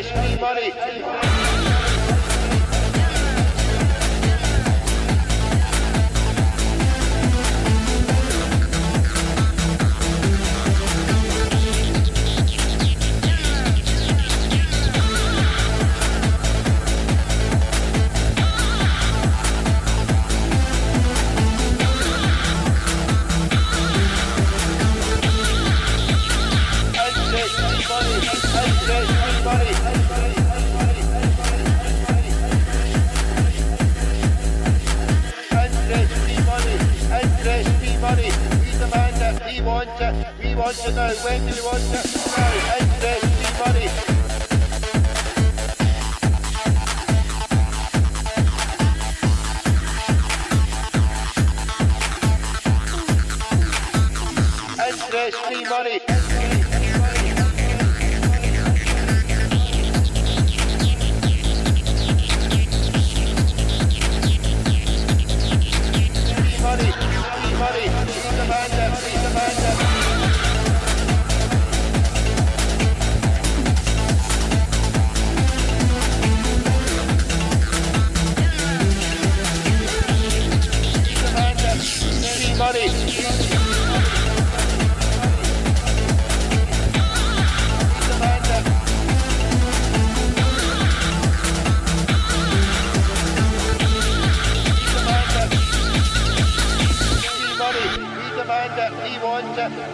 trash free money. We want to know, when do we want to know? Interest free money. Interest free money.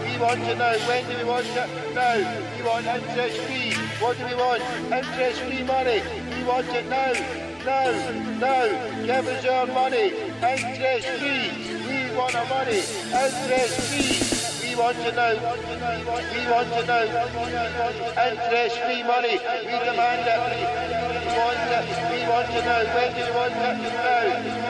We want to know, when do we want to know? We want interest free. What do we want? Interest free money. We want it now. No. Give us your money. Interest free. We want our money. Interest free. We want to know. We want to know. Interest free money. We demand it. We want to know. When do we want it? No.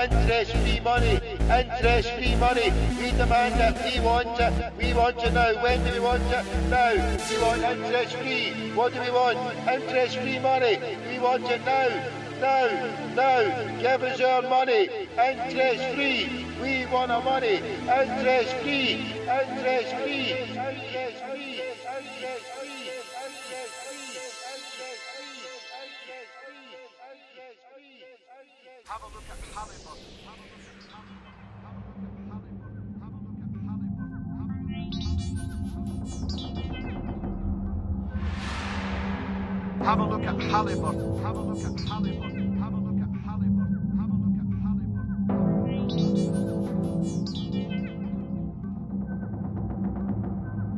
Interest-free money. We demand it. We want it. We want to know. When do we want it? Now. We want interest-free. What do we want? Interest-free money. We want it now. No. Give us your money. Interest-free. We want our money. Interest-free. Interest-free. Interest-free. Have a look at Halliburton. Have a look at Halliburton. Have a look at Halliburton. Have a look at Halliburton.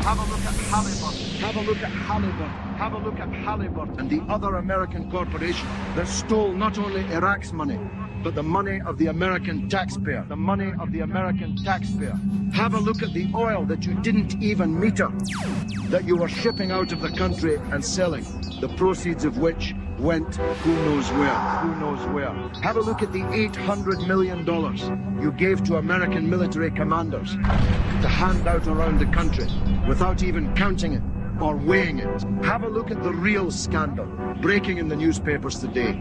Have a look at Halliburton. Have a look at Halliburton. Have a look at Halliburton. Have a look at Halliburton and the other American corporation that stole not only Iraq's money, but the money of the American taxpayer. The money of the American taxpayer. Have a look at the oil that you didn't even meter, that you were shipping out of the country and selling, the proceeds of which went who knows where. Who knows where. Have a look at the $800 million you gave to American military commanders to hand out around the country without even counting it or weighing it. Have a look at the real scandal breaking in the newspapers today,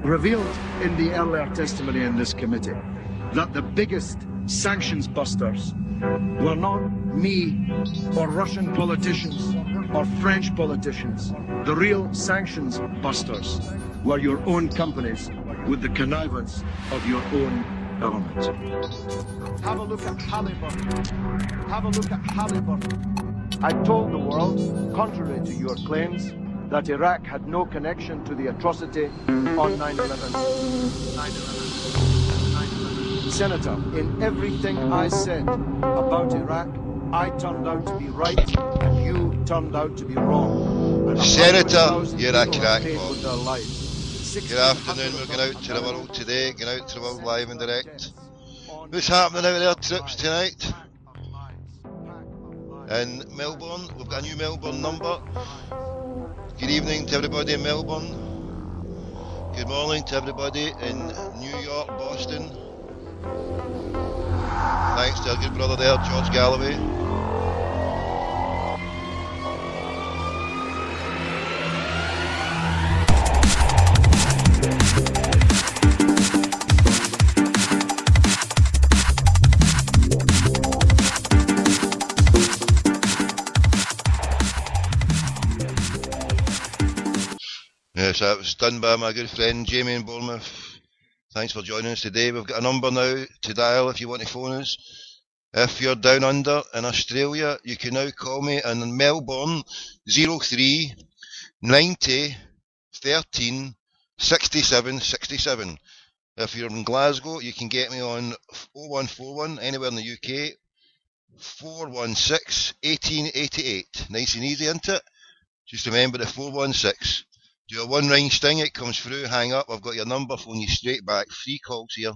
revealed in the earlier testimony in this committee, that the biggest sanctions busters were not me or Russian politicians or French politicians. The real sanctions busters were your own companies with the connivance of your own government. Have a look at Halliburton. Have a look at Halliburton. I told the world, contrary to your claims, that Iraq had no connection to the atrocity on 9/11. 9/11. Senator, in everything I said about Iraq, I turned out to be right, and you turned out to be wrong. And Senator, you're a crackpot. Good afternoon, we're going out to the world today, going out to the world live and direct. What's happening out there, trips tonight? In Melbourne, we've got a new Melbourne number. Good evening to everybody in Melbourne. Good morning to everybody in New York, Boston. Thanks to our good brother there, George Galloway. Yes, that was done by my good friend Jamie in Bournemouth. Thanks for joining us today. We've got a number now to dial if you want to phone us. If you're down under in Australia, you can now call me in Melbourne 03 90 13 67 67. If you're in Glasgow, you can get me on 0141 anywhere in the UK 416 1888. Nice and easy, isn't it? Just remember the 416. Do a one ring sting, it comes through, hang up, I've got your number, phone you straight back. Free calls here.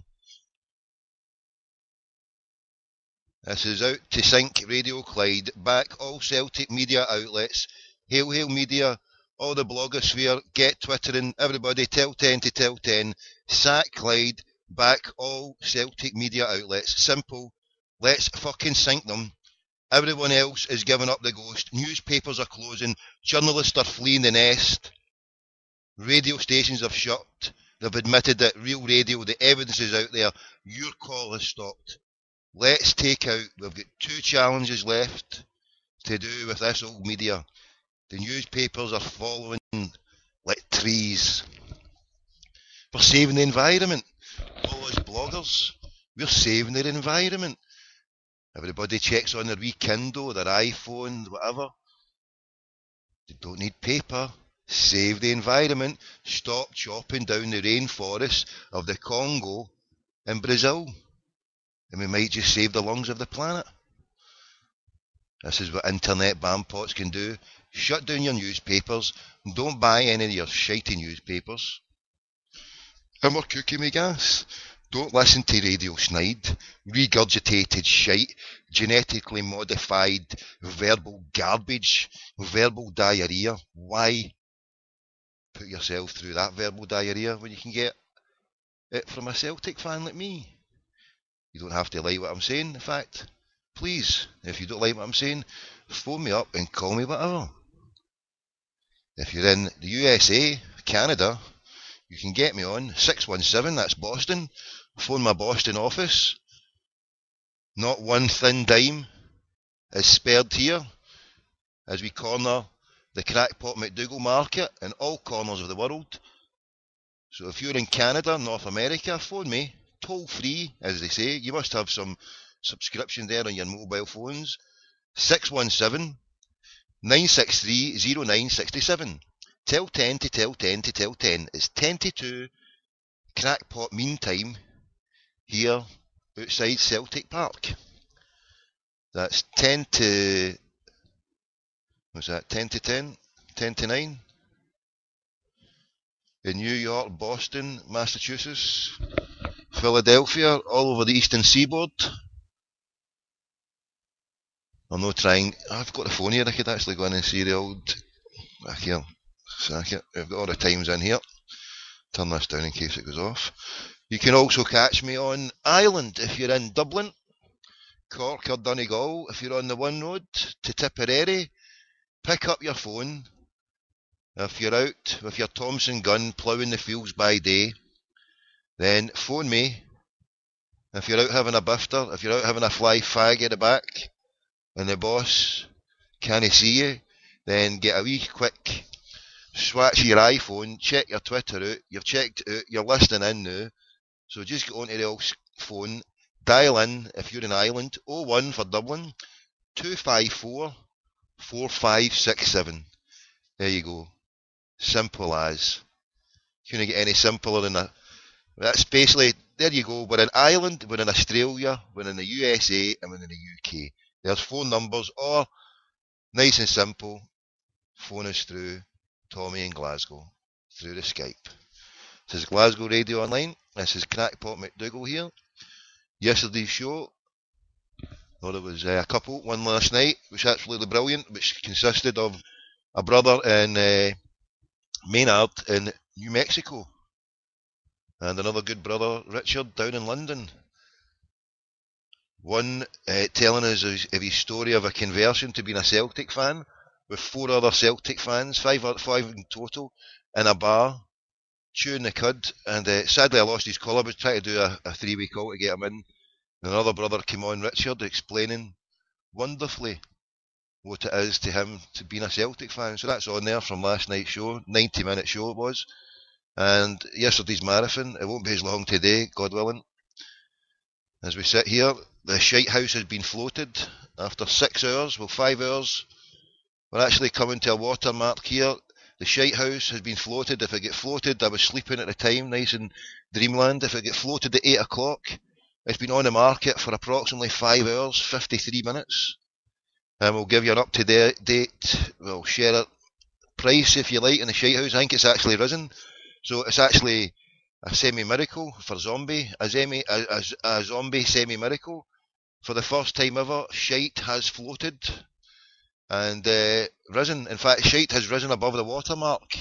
This is Out to Sync Radio Clyde. Back all Celtic media outlets. Hail, hail media, all the blogosphere, get twittering, everybody tell 10 to tell 10. Sack Clyde, back all Celtic media outlets. Simple, let's fucking sync them. Everyone else is giving up the ghost. Newspapers are closing, journalists are fleeing the nest. Radio stations have shut. They've admitted that real radio, the evidence is out there. Your call has stopped. Let's take out, we've got 2 challenges left to do with this old media. The newspapers are following like trees. We're saving the environment. All us bloggers, we're saving their environment. Everybody checks on their wee Kindle, their iPhone, whatever. They don't need paper. Save the environment. Stop chopping down the rainforests of the Congo and Brazil. And we might just save the lungs of the planet. This is what internet bampots can do. Shut down your newspapers. Don't buy any of your shitey newspapers. And we're cooking with gas. Don't listen to Radio Snide. Regurgitated shite. Genetically modified verbal garbage. Verbal diarrhea. Why put yourself through that verbal diarrhea when you can get it from a Celtic fan like me? You don't have to like what I'm saying. In fact, please, if you don't like what I'm saying, phone me up and call me whatever. If you're in the USA, Canada, you can get me on 617, that's Boston. Phone my Boston office. Not one thin dime is spared here as we corner the crackpot McDougall market in all corners of the world. So if you're in Canada, North America, phone me, toll free, as they say. You must have some subscription there on your mobile phones. 617 963 0967. Tell 10 to tell 10 to tell 10. It's 10 to 2 crackpot meantime here outside Celtic Park. That's 10 to... what's that? 10 to 10? 10 to 9? In New York, Boston, Massachusetts, Philadelphia, all over the eastern seaboard. I'm not trying... I've got a phone here, I could actually go in and see the old... back here. Sack it. I've got all the times in here. Turn this down in case it goes off. You can also catch me on Ireland if you're in Dublin, Cork or Donegal. If you're on the One Road to Tipperary, pick up your phone. If you're out with your Thompson gun ploughing the fields by day, then phone me. If you're out having a bifter, if you're out having a fly fag at the back, and the boss can't see you, then get a wee quick swatch of your iPhone, check your Twitter out, you've checked it out, you're listening in now, so just get onto the old phone, dial in if you're in Ireland, 01 for Dublin, 254 4567. There you go. Simple as. Couldn't get any simpler than that. That's basically, there you go. We're in Ireland, we're in Australia, we're in the USA, and we're in the UK. There's phone numbers, or nice and simple, phone us through Tommy in Glasgow, through the Skype. This is Glasgow Radio Online. This is Crackpot McDougall here. Yesterday's show, well, there was a couple, one last night, which was absolutely brilliant, which consisted of a brother in Maynard in New Mexico, and another good brother, Richard, down in London. One telling us of his story of a conversion to being a Celtic fan, with 4 other Celtic fans, five in total, in a bar, chewing the cud, and sadly I lost his call. I was trying to do a 3-way call to get him in, and another brother came on, Richard, explaining wonderfully what it is to him to being a Celtic fan. So that's on there from last night's show, 90-minute show it was, and yesterday's marathon. It won't be as long today, God willing. As we sit here, the shite house has been floated after 6 hours, well 5 hours. We're actually coming to a watermark here. The shite house has been floated. If it get floated, I was sleeping at the time, nice in dreamland. If it get floated at 8 o'clock, it's been on the market for approximately 5 hours, 53 minutes. And we'll give you an up-to-date, we'll share it, price if you like in the shite house. I think it's actually risen. So it's actually a semi-miracle for zombie, a zombie semi-miracle. For the first time ever, shite has floated and risen. In fact, shite has risen above the watermark.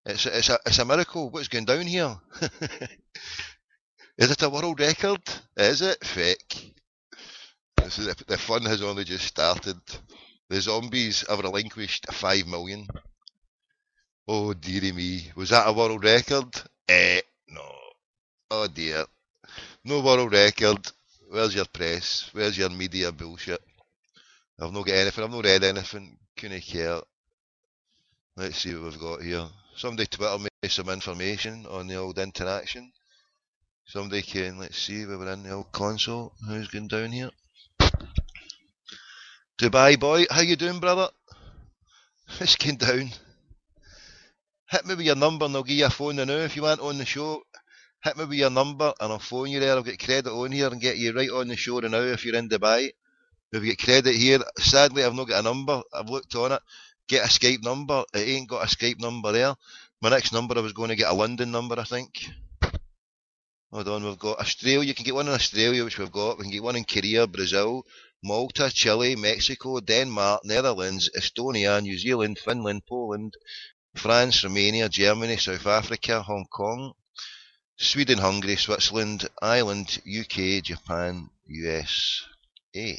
It's a miracle. What's going down here? Is it a world record? Is it? Fake. The fun has only just started. The zombies have relinquished 5 million. Oh dearie me. Was that a world record? No. Oh dear. No world record. Where's your press? Where's your media bullshit? I've not got anything. I've not read anything. Couldn't care. Let's see what we've got here. Somebody Twitter me some information on the old interaction. Somebody can, let's see, we were in the old console. Who's going down here? Dubai boy, how you doing, brother? It's going down. Hit me with your number and I'll give you a phone now. If you want on the show, hit me with your number and I'll phone you there. I'll get credit on here and get you right on the show now if you're in Dubai. If you get credit here, sadly I've not got a number. I've looked on it. Get a Skype number. It ain't got a Skype number there. My next number I was going to get a London number, I think. Hold on, we've got Australia. You can get one in Australia, which we've got. We can get one in Korea, Brazil, Malta, Chile, Mexico, Denmark, Netherlands, Estonia, New Zealand, Finland, Poland, France, Romania, Germany, South Africa, Hong Kong, Sweden, Hungary, Switzerland, Ireland, UK, Japan, USA.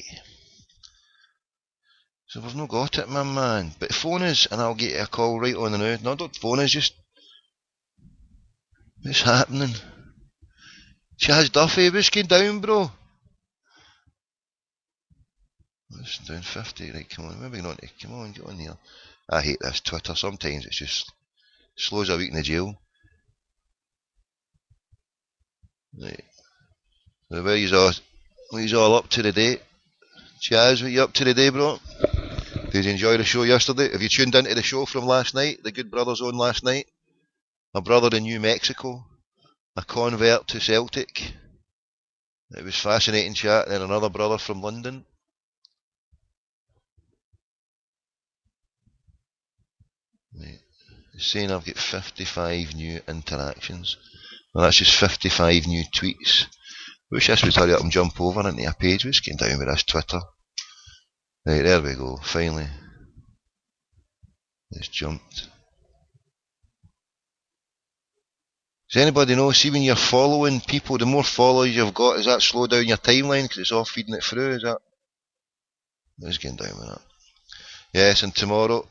So we've not got it, my man. But phone us and I'll get you a call right on the now. No, don't phone us, just... What's happening? Chaz Duffy, what's going down, bro? It's down 50, right, come on, maybe not, come on, get on here. I hate this Twitter, sometimes it's just slows a week in the jail. Right. So where you all up to today? Chaz, what you up to today, bro? Did you enjoy the show yesterday? Have you tuned into the show from last night? The Good Brothers on last night? A brother in New Mexico, a convert to Celtic. It was fascinating chat. And then another brother from London. Right. It's saying I've got 55 new interactions. Well, that's just 55 new tweets. Wish this would hurry up and jump over into a page. We're just getting down with this Twitter. Right, there we go, finally. It's jumped. Does anybody know, see when you're following people, the more followers you've got, does that slow down your timeline because it's all feeding it through? Is that? Let's get down with that. Yes, and tomorrow,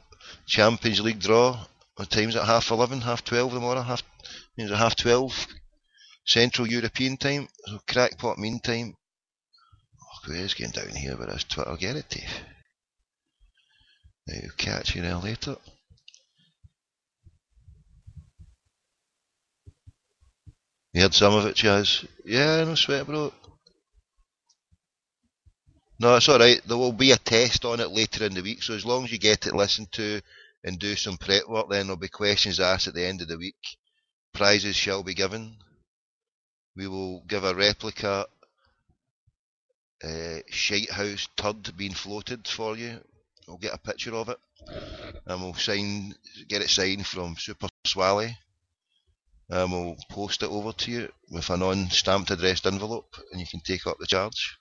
Champions League draw. What time's it? 11:30, 12:30 tomorrow? Means at 12:30 Central European time. So Crackpot meantime. Oh, it's getting down here with this Twitter. Get it, Dave. Right, we'll catch you there later. You heard some of it, Chaz? Yeah, no sweat, bro. No, it's alright. There will be a test on it later in the week, so as long as you get it listened to and do some prep work, then there'll be questions asked at the end of the week. Prizes shall be given. We will give a replica shite house turd being floated for you. We'll get a picture of it and we'll get it signed from Super Swally, and we'll post it over to you with a non-stamped addressed envelope, and you can take up the charge.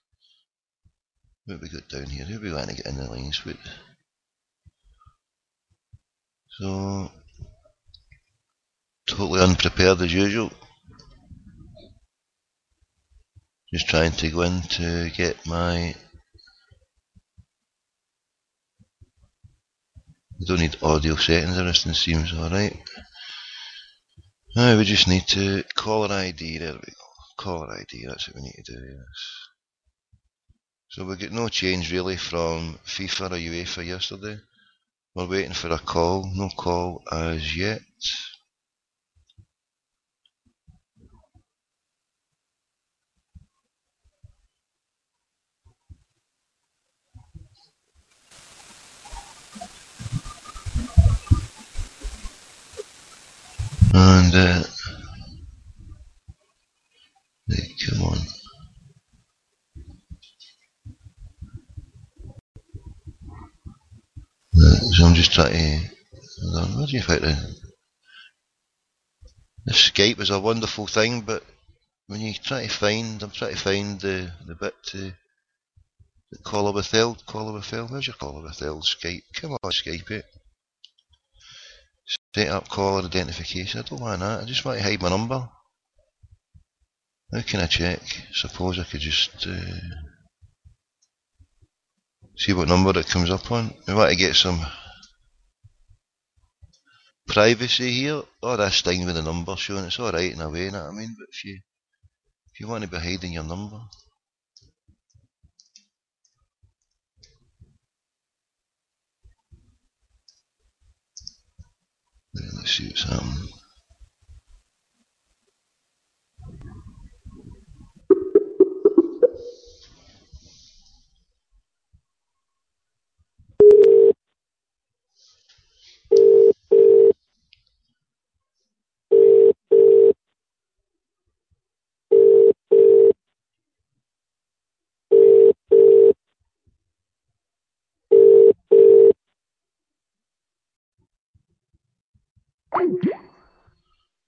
What have we got down here? Who are we going to get in the lines with? So, totally unprepared as usual. Just trying to go in to get my... I don't need audio settings, everything seems alright. We just need to caller ID, there we go. Caller ID, that's what we need to do, yes. So we get no change really from FIFA or UEFA yesterday. We're waiting for a call, no call as yet. And hey, come on. So I'm just trying to... Where do you find it? This Skype is a wonderful thing, but when you try to find... I'm trying to find the bit to... Caller withheld. Where's your caller withheld? Skype. Come on, Skype it. Set up caller identification. I don't want that. I just want to hide my number. How can I check? Suppose I could just see what number it comes up on. We want to get some privacy here. Oh, that's thing with the number showing. It's alright in a way, you know what I mean? But if you want to be hiding your number, let's see what's happening.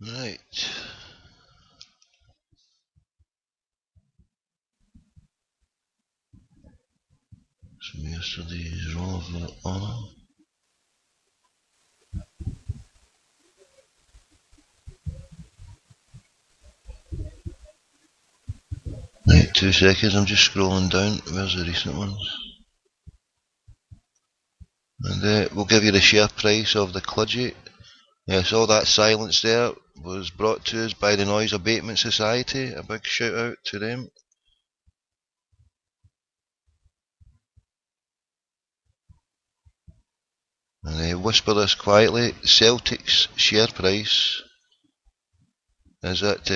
Right. So yesterday's Roll of Honor. Right, 2 seconds, I'm just scrolling down. Where's the recent ones? And we'll give you the share price of the Kludgy. Yes, all that silence there was brought to us by the Noise Abatement Society. A big shout out to them. And whisper this quietly, Celtic's share price is at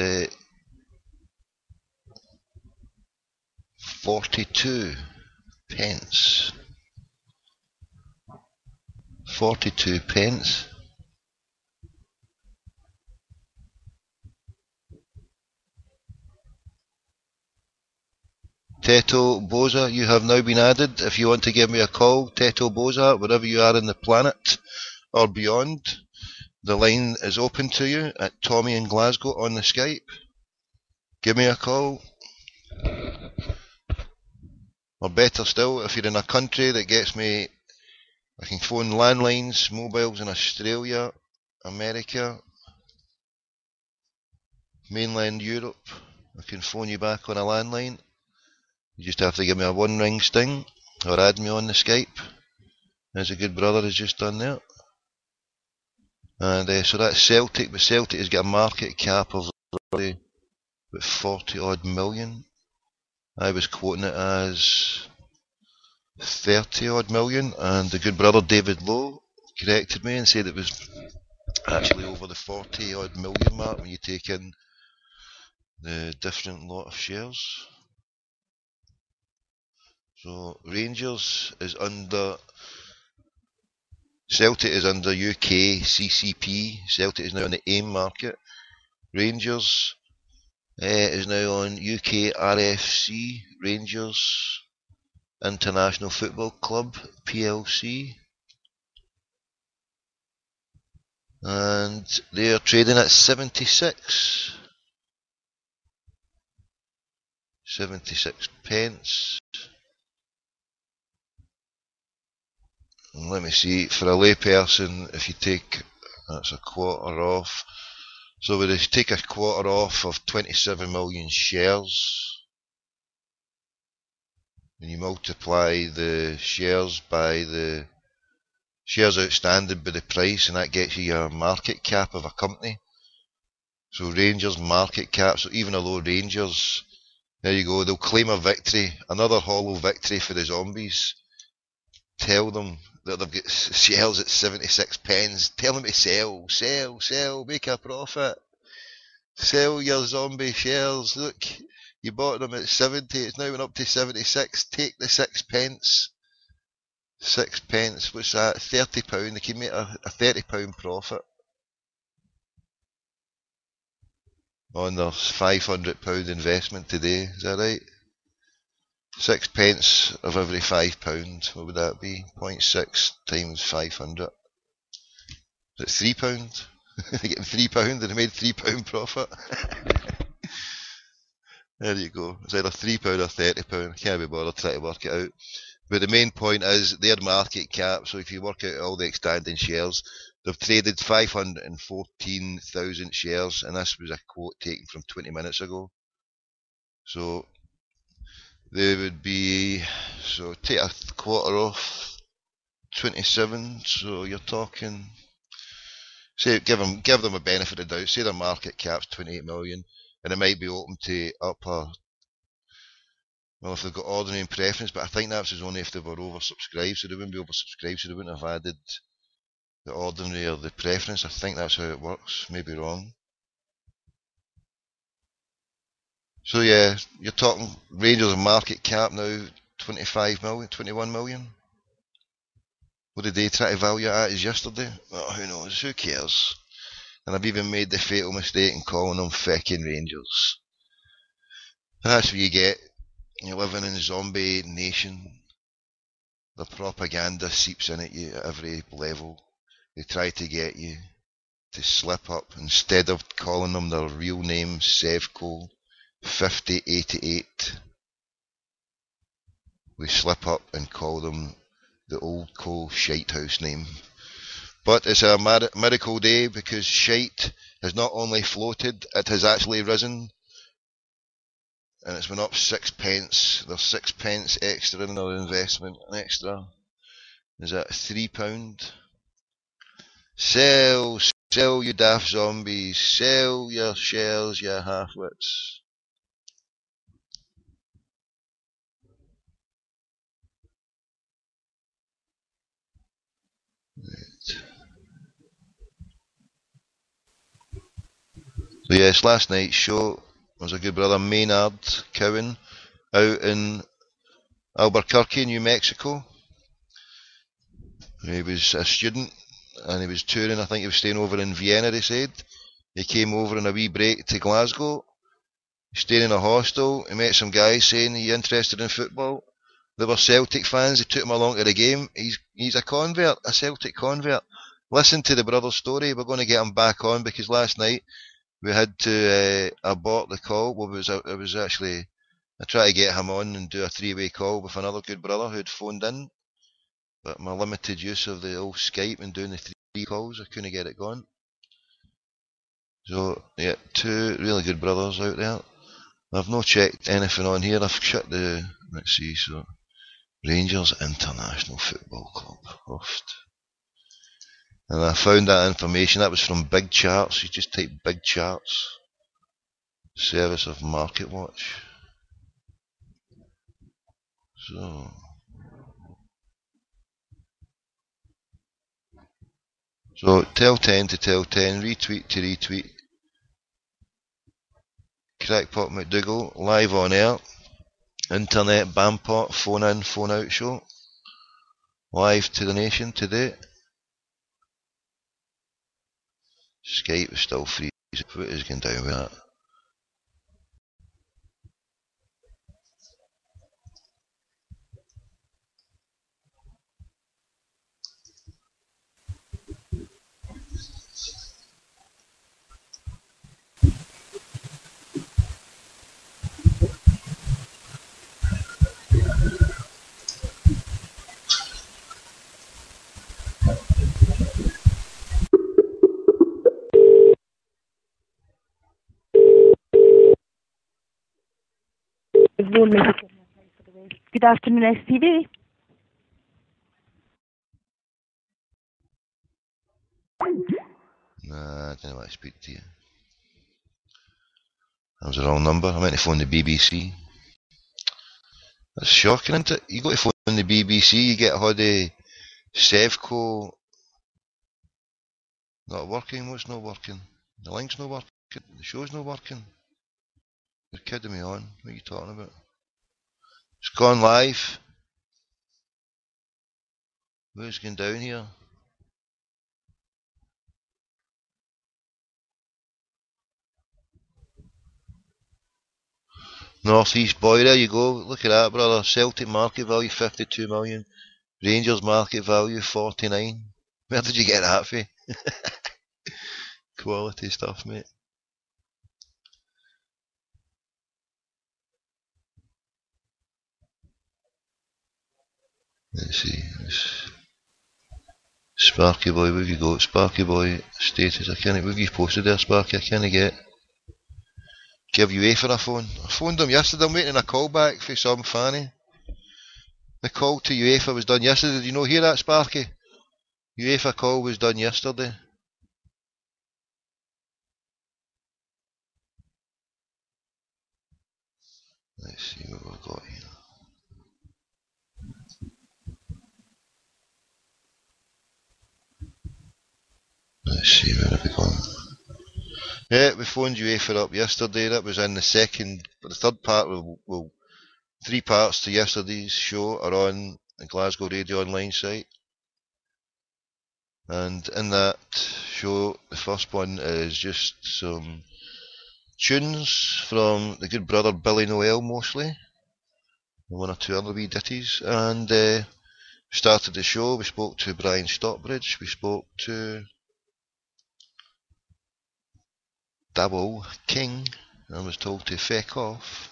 42 pence. 42 pence. Teto Boza, you have now been added. If you want to give me a call, Teto Boza, wherever you are in the planet or beyond, the line is open to you at Tommy in Glasgow on the Skype. Give me a call. Or better still, if you're in a country that gets me, I can phone landlines, mobiles in Australia, America, mainland Europe. I can phone you back on a landline. You just have to give me a 1-ring sting or add me on the Skype, as a good brother has just done there. And so that's Celtic, but Celtic has got a market cap of about 40 odd million. I was quoting it as 30 odd million, and the good brother David Lowe corrected me and said it was actually over the 40 odd million mark when you take in the different lot of shares. So Rangers is under, Celtic is under UK CCP. Celtic is now on the AIM market. Rangers is now on UK RFC, Rangers International Football Club PLC, and they are trading at 76 pence. And let me see, for a layperson, if you take, that's a quarter off, so we take a quarter off of 27 million shares, and you multiply the shares by the shares outstanding by the price, and that gets you your market cap of a company. So Rangers market cap, so even although Rangers, there you go, they'll claim a victory, another hollow victory for the zombies. Tell them that they've got shares at 76 pence. Tell them to sell, make a profit. Sell your zombie shares. Look, you bought them at 70, it's now went up to 76. Take the 6 pence. 6 pence, what's that? £30. They can make a £30 profit on their £500 investment today. Is that right? 6 pence of every £5. What would that be? 0.6 times 500. Is it £3? They're getting £3 and they made £3 profit. There you go. It's either £3 or £30. I can't be bothered trying to work it out. But the main point is their market cap. So if you work out all the outstanding shares, they've traded 514,000 shares, and this was a quote taken from 20 minutes ago. So they would be, so take a quarter off 27, so you're talking, say give them a benefit of the doubt, say their market cap's 28 million, and it might be open to upper, well, if they've got ordinary and preference, but I think that was only if they were oversubscribed, so they wouldn't be oversubscribed, so they wouldn't have added the ordinary or the preference. I think that's how it works, maybe wrong. So yeah, you're talking Rangers market cap now 25 million, 21 million. What did they try to value it at as yesterday? Oh, who knows, who cares? And I've even made the fatal mistake in calling them feckin' Rangers. That's what you get. You're living in a zombie nation. The propaganda seeps in at you at every level. They try to get you to slip up. Instead of calling them their real name, Sevco 5088, we slip up and call them the old coal shitehouse name. But it's a miracle day, because shite has not only floated, it has actually risen, and it's went up 6 pence. There's 6 pence extra in their investment. An extra is that £3. Sell you daft zombies, sell your shares, you half-wits. So yes, last night's show was a good brother, Maynard Cowan, out in Albuquerque, New Mexico. He was a student and he was touring. I think he was staying over in Vienna, they said. He came over on a wee break to Glasgow. He stayed in a hostel. He met some guys saying he interested in football. They were Celtic fans. They took him along to the game. He's a convert, a Celtic convert. Listen to the brother's story. We're going to get him back on, because last night we had to abort the call. Well, it was actually, I tried to get him on and do a three-way call with another good brother who'd phoned in, but my limited use of the old Skype and doing the 3 calls, I couldn't get it going. So yeah, 2 really good brothers out there. I've not checked anything on here. I've shut the, let's see, so Rangers International Football Club host. And I found that information. That was from Big Charts. You just type Big Charts, service of Market Watch. So tell 10 to tell 10, retweet to retweet. Crackpot McDougall, live on air. Internet Bampot, phone in, phone out show. Live to the nation today. Skype is still free. What is going down with that? Good afternoon, STV. Nah, I don't want to speak to you. That was the wrong number. I meant to phone the BBC. That's shocking, isn't it? You go to phone the BBC, you get all the Sevco not working. What's not working? The link's not working. The show's not working. You're kidding me on. What are you talking about? It's gone live. What's going down here? North East boy, there you go. Look at that, brother. Celtic market value 52 million. Rangers market value 49. Where did you get that for? Quality stuff, mate. Let's see. Sparky boy, where have you got? Sparky boy status. I can't. What have you posted there, Sparky? I can't get. Give UEFA a phone. I phoned them yesterday. I'm waiting a call back for some fanny. The call to UEFA was done yesterday. Did you not hear that, Sparky? UEFA call was done yesterday. Let's see what we've got here. Let's see where have we gone. Yeah, we phoned UEFA up yesterday. That was in the third part. Well, 3 parts to yesterday's show are on the Glasgow Radio Online site. And in that show, the first one is just some tunes from the good brother Billy Noel mostly. And 1 or 2 other wee ditties. And we started the show. We spoke to Brian Stockbridge. We spoke to Double King. I was told to feck off.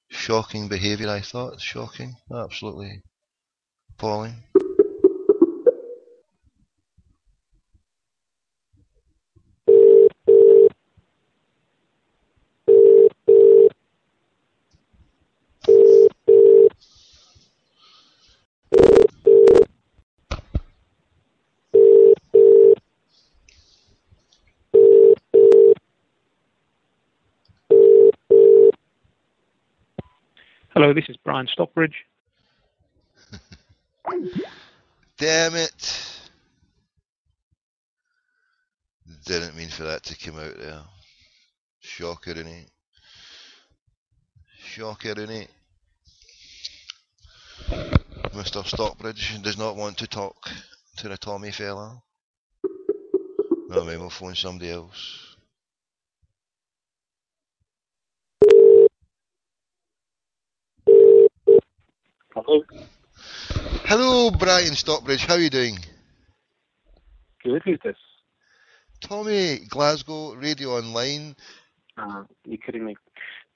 Shocking behaviour, I thought. Shocking. Absolutely appalling. Hello, this is Brian Stockbridge. Damn it. Didn't mean for that to come out there. Shocker, innit? Shocker, innit? Mr. Stockbridge does not want to talk to the Tommy fella. Well, maybe we'll phone somebody else. Hello. Hello, Brian Stockbridge. How are you doing? Good. Who's this? Tommy, Glasgow Radio Online. You're kidding me.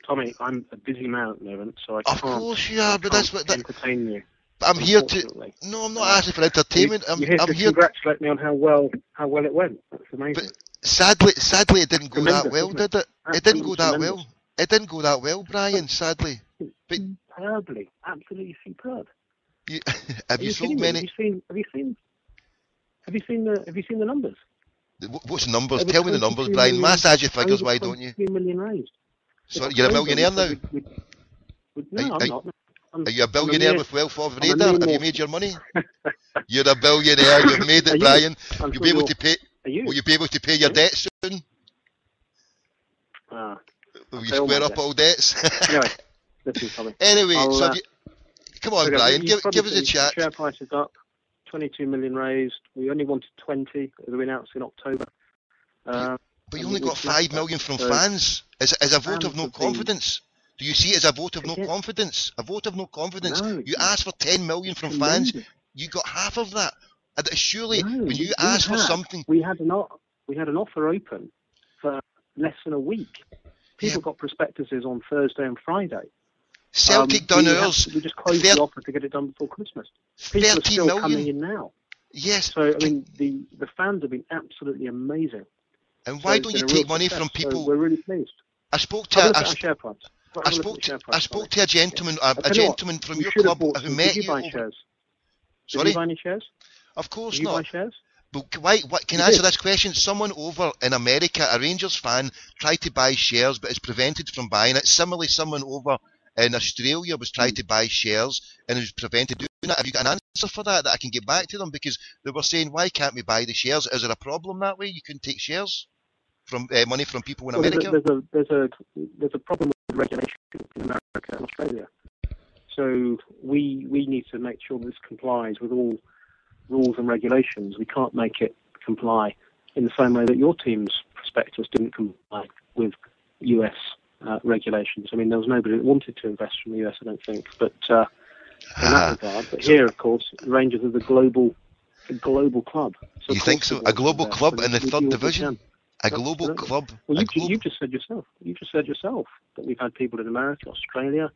Tommy, I'm a busy man at the moment, so I can't. Of course you are, but that's what entertain you. I'm here to. No, I'm not asking for entertainment. I'm here to congratulate me on how well it went. That's amazing. But sadly, it didn't go that well, did it? It didn't go that well. It didn't go that well, Brian. Sadly. But superbly, absolutely superb. Have you sold many? Have you seen the numbers? What's the numbers? Tell me the numbers, Brian. Massage your figures, why don't you? 3 million raised. Sorry, you're a millionaire now? No, I'm not. Are you a billionaire with Wealth of Radar? Have you made your money? You're a billionaire. You've made it, Brian. You'll be able to pay. Will you be able to pay your debt soon? Will you square up all debts? Anyway, listen, Tommy. Anyway, I'll, so come on, okay, Brian, you've give us a seen chat. Share price is up, 22 million raised. We only wanted 20 as we announced in October. But you and only we got 5 million from fans. As a vote of no confidence. Do you see it as a vote of no confidence? A vote of no confidence. No, you asked for 10 million from fans. You got half of that. And surely, when you ask for something, we had an offer open for less than a week. People got prospectuses on Thursday and Friday. Celtic done ours. We just closed the offer to get it done before Christmas. People are still coming in now. Yes. So I mean, the fans have been absolutely amazing. And why don't you take money from people? So we're really pleased. I spoke to our share price. I spoke to a gentleman, a gentleman from your club who met you. Shares? Sorry? Did you buy any shares? Of course not. Did you buy shares? But why can I answer this question? Someone over in America, a Rangers fan, tried to buy shares but is prevented from buying it. Similarly, someone over in Australia was trying to buy shares and was prevented doing it. Have you got an answer for that I can get back to them? Because they were saying, why can't we buy the shares? Is there a problem that way? You couldn't take shares from money from people in America? There's a problem with regulation in America and Australia. So we need to make sure this complies with all rules and regulations. We can't make it comply in the same way that your team's prospectus didn't comply with US regulations. I mean, there was nobody that wanted to invest from the US, I don't think, but in that regard. But here, of course, Rangers is a global club. So you think so? A global club in the third division? A global club? Well, you just said yourself. You just said yourself that we've had people in America, Australia,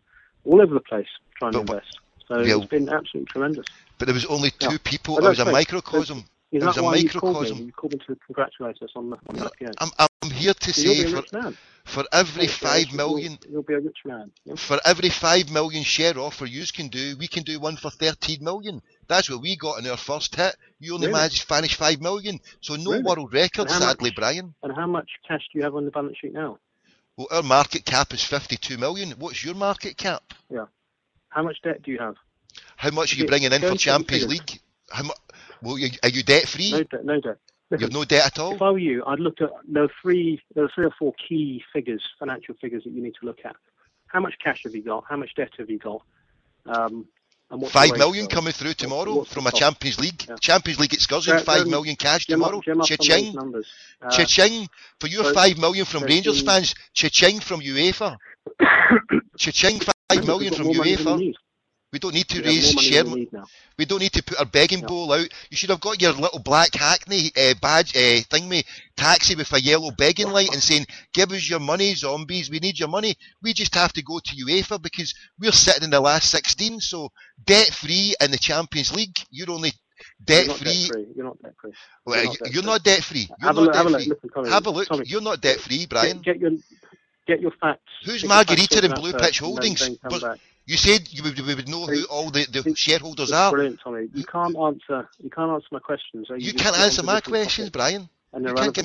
all over the place trying to invest. So it's been absolutely tremendous. But there was only two people. It was a microcosm. Is that why you called me? You called me to congratulate us on the IPO. I'm here to say for every 5 million, you'll be a rich man. Yeah? For every 5 million share offer you can do, we can do one for 13 million. That's what we got in our first hit. You only managed to finish 5 million, so no world record, sadly, Brian. And how much cash do you have on the balance sheet now? Well, our market cap is 52 million. What's your market cap? Yeah. How much debt do you have? How much are you bringing in for Champions League? Well, are you debt free? No debt. No debt. Listen, you have no debt at all? If I were you, I'd look at there are three or four key figures, financial figures that you need to look at. How much cash have you got? How much debt have you got? And what's 5 million coming through tomorrow from a Champions League. Yeah. Champions League excursion, 5 million cash tomorrow. Cha-ching. Cha-ching. For your 5 million from Rangers fans, cha-ching from UEFA. Cha-ching, 5 million from UEFA. We don't need to raise share. We don't need to put our begging bowl out. You should have got your little black Hackney badge taxi with a yellow begging light and saying, "Give us your money, zombies. We need your money." We just have to go to UEFA because we're sitting in the last 16. So debt free in the Champions League. You're only debt free. You're not debt free. Well, you're not debt free. Have a look. Tommy, you're not debt free, Brian. Get your facts. Who's Margarita and Blue Pitch Holdings? You said you would know who all the shareholders are. Brilliant, Tommy. You can't answer my questions. You can't answer my questions, Brian. You can't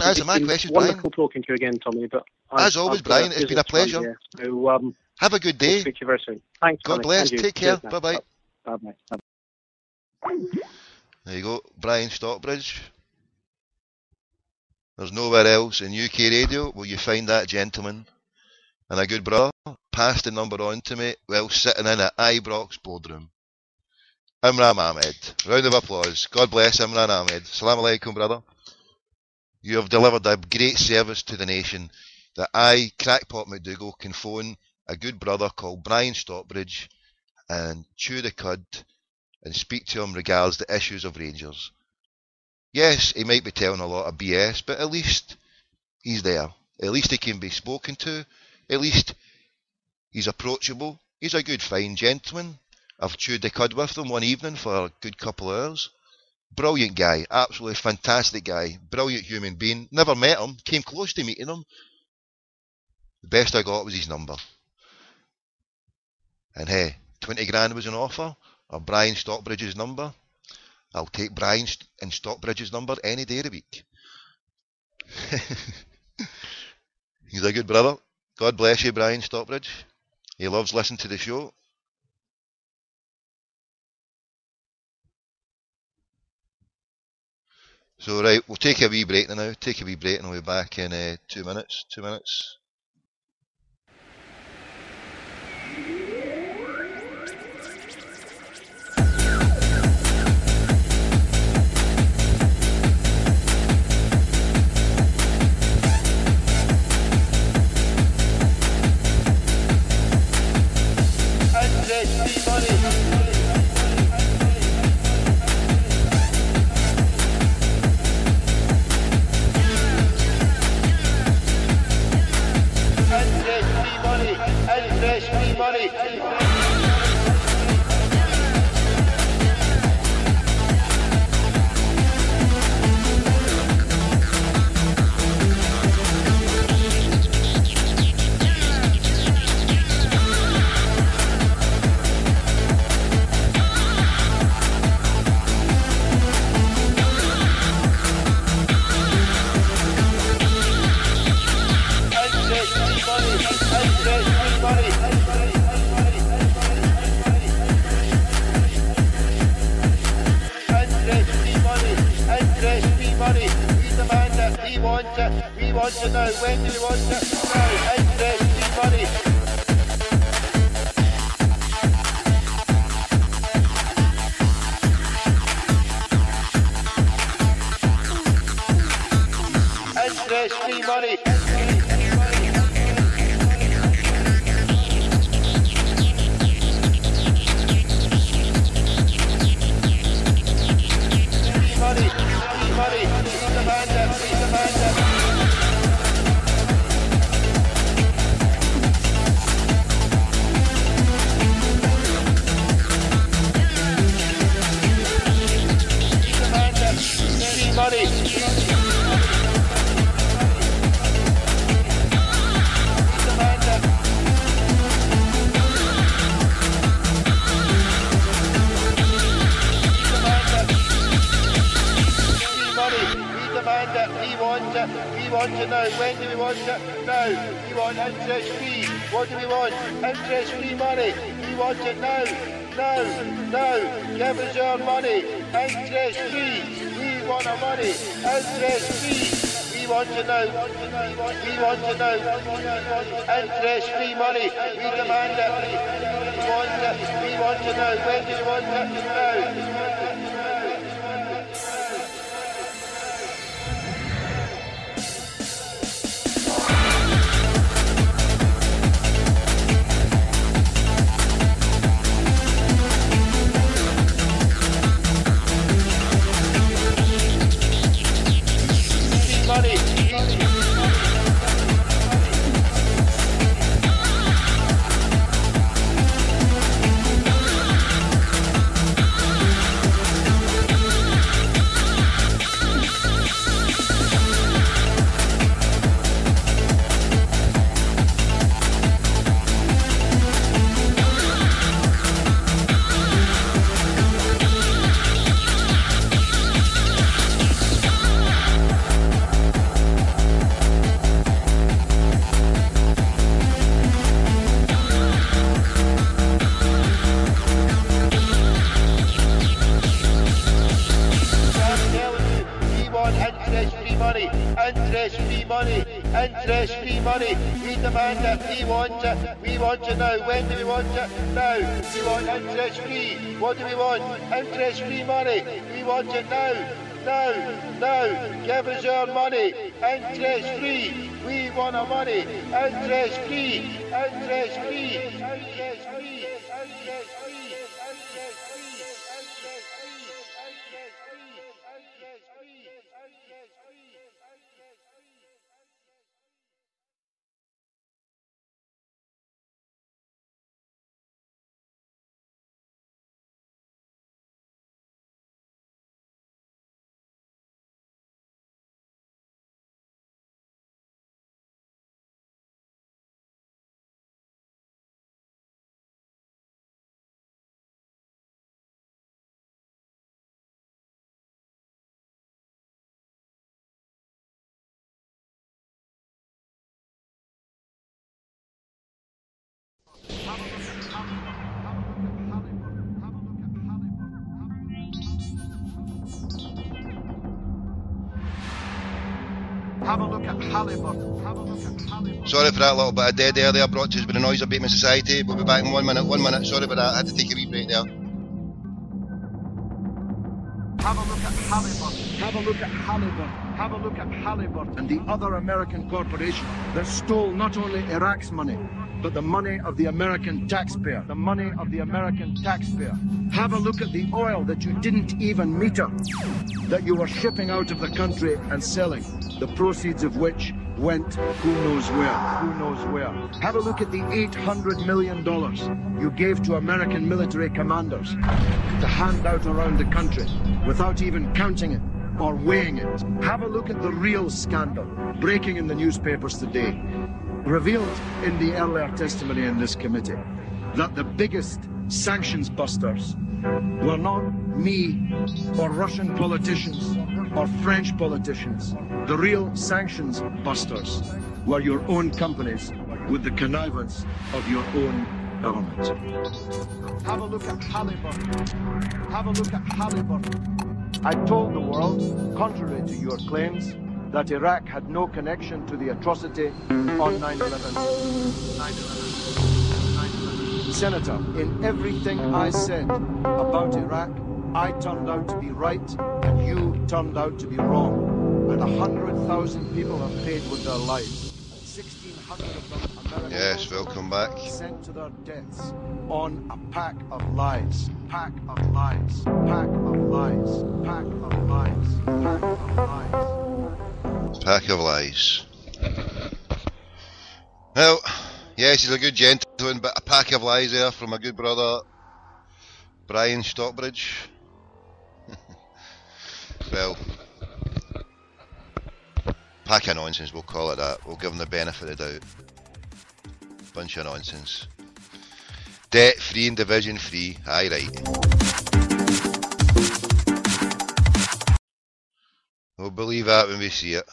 answer my questions, Brian. Wonderful talking to you again, Tommy. But as always, Brian, it's been a pleasure. So, have a good day. I'll speak to you very soon. Thanks. God bless. Take care. Bye bye. Bye. There you go, Brian Stockbridge. There's nowhere else in UK radio will you find that gentleman and a good brother. Passed the number on to me while sitting in at Ibrox boardroom. Imran Ahmed. Round of applause. God bless Imran Ahmed. Assalamu alaikum, brother. You have delivered a great service to the nation that I, Crackpot McDougall, can phone a good brother called Brian Stockbridge and chew the cud and speak to him regards the issues of Rangers. Yes, he might be telling a lot of BS, but at least he's there. At least he can be spoken to. At least he's approachable. He's a good, fine gentleman. I've chewed the cud with him one evening for a good couple of hours. Brilliant guy. Absolutely fantastic guy. Brilliant human being. Never met him. Came close to meeting him. The best I got was his number. And hey, 20 grand was an offer. Or Brian Stockbridge's number. I'll take Brian and Stockbridge's number any day of the week. He's a good brother. God bless you, Brian Stockbridge. He loves listening to the show. So right, we'll take a wee break now. Take a wee break and we'll be back in 2 minutes. 2 minutes. We want to know when do we want to know? Interest, money. Interest, money. We want to know when do we want to know? We want interest free. What do we want? Interest free money. We want it now. No. Give us your money. Interest free. We want our money. Interest free. We want to know. We want to know. Interest free money. We demand it. We want to know. When do we want to know? Interest-free money. We demand it. We want to know. When do we want it? Now. We want interest-free. What do we want? Interest-free money. We want it now. No. Give us your money. Interest-free. We want our money. Interest-free. Have a look at Halliburton. Have a look at Halliburton. Sorry for that little bit of dead air there, brought to us by the Noise Abatement Society. We'll be back in 1 minute. 1 minute. Sorry about that. I had to take a wee break there. Have a look at Halliburton. Have a look at Halliburton. Have a look at Halliburton. And the other American corporation that stole not only Iraq's money, but the money of the American taxpayer. The money of the American taxpayer. Have a look at the oil that you didn't even meter, that you were shipping out of the country and selling, the proceeds of which went who knows where, who knows where. Have a look at the $800 million you gave to American military commanders to hand out around the country without even counting it or weighing it. Have a look at the real scandal breaking in the newspapers today, revealed in the earlier testimony in this committee, that the biggest sanctions busters were not me or Russian politicians or French politicians. The real sanctions busters were your own companies with the connivance of your own government. Have a look at Halliburton. Have a look at Halliburton. I told the world, contrary to your claims, that Iraq had no connection to the atrocity on 9/11. Senator, in everything I said about Iraq, I turned out to be right and you turned out to be wrong. And 100,000 people have paid with their lives. 1,600 of them American. Yes, welcome back. Sent to their deaths on a pack of lies. Pack of lies. Pack of lies. Pack of lies. Pack of lies. Pack of lies. Well, yes, he's a good gentleman, but a pack of lies there from my good brother Brian Stockbridge. Well, pack of nonsense, we'll call it that. We'll give him the benefit of the doubt. Bunch of nonsense. Debt free and division free, aye right. We'll believe that when we see it.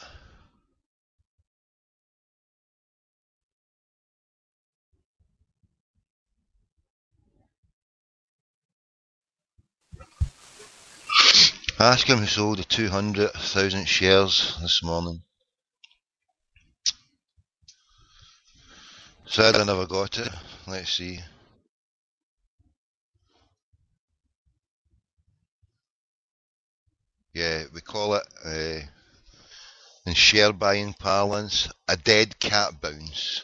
Ask him who sold the 200,000 shares this morning. Said I never got it. Let's see. Yeah, we call it, in share buying parlance, a dead cat bounce.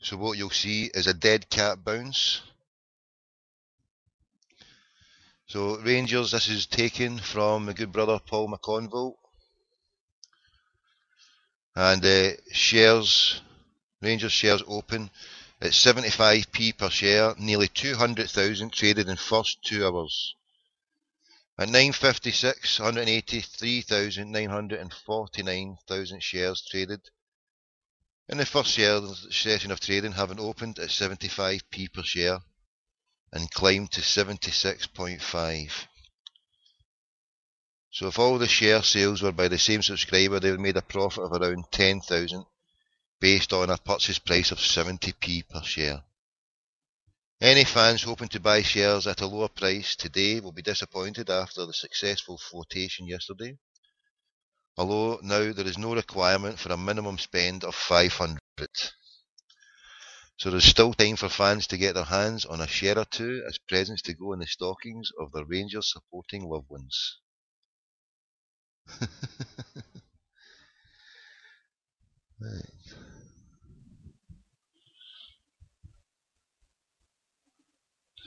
So what you'll see is a dead cat bounce. So Rangers, this is taken from my good brother Paul McConville. And shares, Rangers shares open at 75p per share, nearly 200,000 traded in first 2 hours. At 9:56, 183,949,000 shares traded in the first session of trading, having opened at 75p per share and climbed to 76.5. So if all the share sales were by the same subscriber, they would have made a profit of around 10,000 based on a purchase price of 70p per share. Any fans hoping to buy shares at a lower price today will be disappointed after the successful flotation yesterday. Although now there is no requirement for a minimum spend of 500. So there's still time for fans to get their hands on a share or two as presents to go in the stockings of their Rangers supporting loved ones. Right.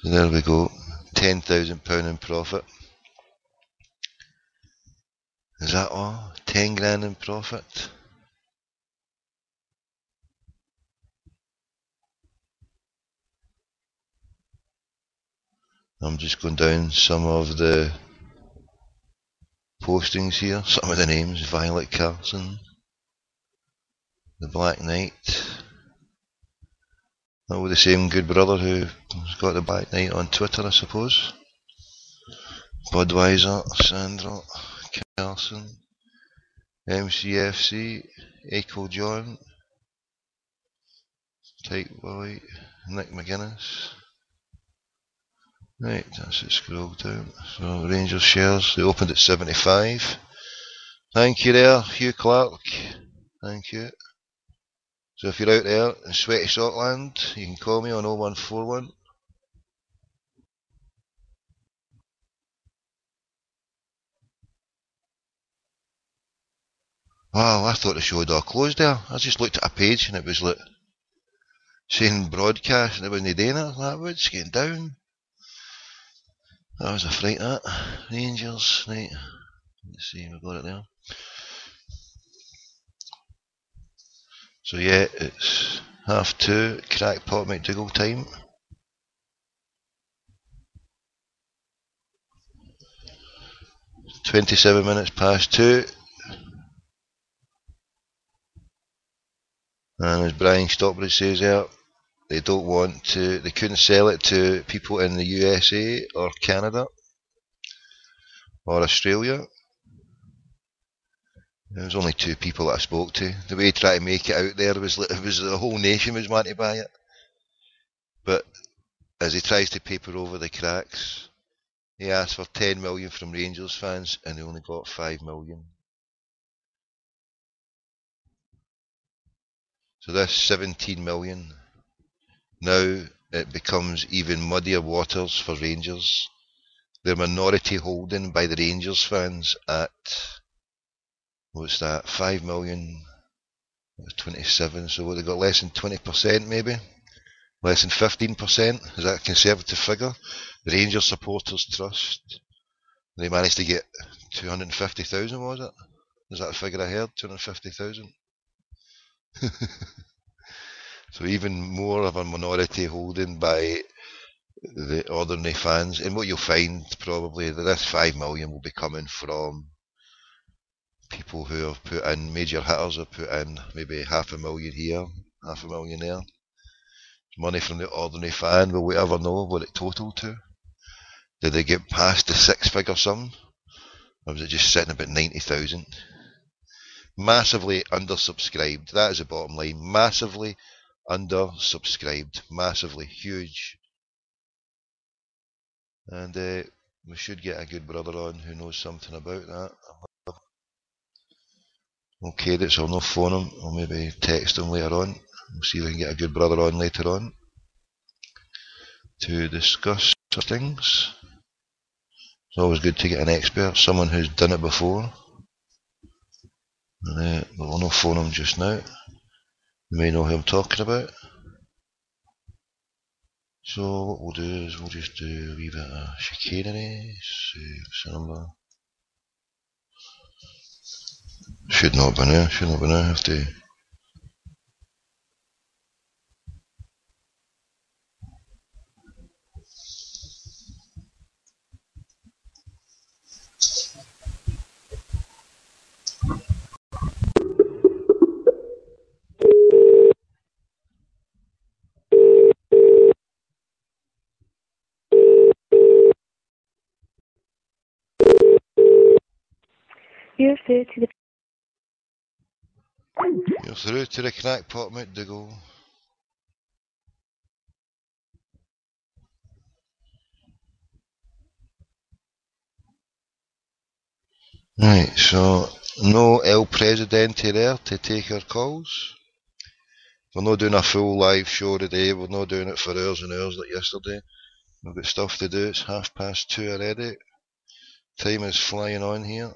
So there we go, £10,000 in profit. Is that all? 10 grand in profit? I'm just going down some of the postings here, some of the names: Violet Carson, the Black Knight. Oh, the same good brother who's got the Black Knight on Twitter, I suppose. Budweiser, Sandra, Carson, MCFC, Echo John, Tyke Willie, Nick McGuinness. Right, that's it, scroll down. So Rangers shares, they opened at 75. Thank you there, Hugh Clark. Thank you. So if you're out there in sweaty Scotland, you can call me on 0141. Wow, I thought the show had all closed there. I just looked at a page and it was like saying broadcast and it wasn't doing it. Like, it's getting down. That was a fright, that. Rangers, right. Let's see, we've got it there. So yeah, it's 2:30, Crackpot McDougall time. (27:02). And as Brian Stockbridge says there, they couldn't sell it to people in the USA or Canada or Australia. There was only 2 people that I spoke to. The way he tried to make it out there was like, it was the whole nation was wanting to buy it. But as he tries to paper over the cracks, he asked for 10 million from Rangers fans and they only got 5 million. So this 17 million, now it becomes even muddier waters for Rangers. Their minority holding by the Rangers fans at, what's that, 5 million, 27, so they got less than 20% maybe? Less than 15%? Is that a conservative figure? The Rangers Supporters Trust, they managed to get 250,000, was it? Is that the figure I heard? 250,000? So even more of a minority holding by the ordinary fans. And what you'll find probably that this 5 million will be coming from people who have put in, major hitters have put in maybe 500,000 here, 500,000 there. Money from the ordinary fan. Will we ever know what it totaled to? Did they get past the 6-figure sum? Or was it just sitting about 90,000? Massively undersubscribed. That is the bottom line. Massively undersubscribed. Massively. Huge. And we should get a good brother on who knows something about that. Okay, so I'll not phone him. I'll maybe text him later on. We'll see if we can get a good brother on later on to discuss things. It's always good to get an expert, someone who's done it before. And, but we'll not phone him just now. You may know who I'm talking about. So what we'll do is we'll just do a wee bit of chicanery. So number. Should not be now. I have to. You're through to the Crackpot McDougall. Right, so no El Presidente there to take our calls. We're not doing a full live show today, we're not doing it for hours and hours like yesterday. We've got stuff to do, it's 2:30 already. Time is flying on here.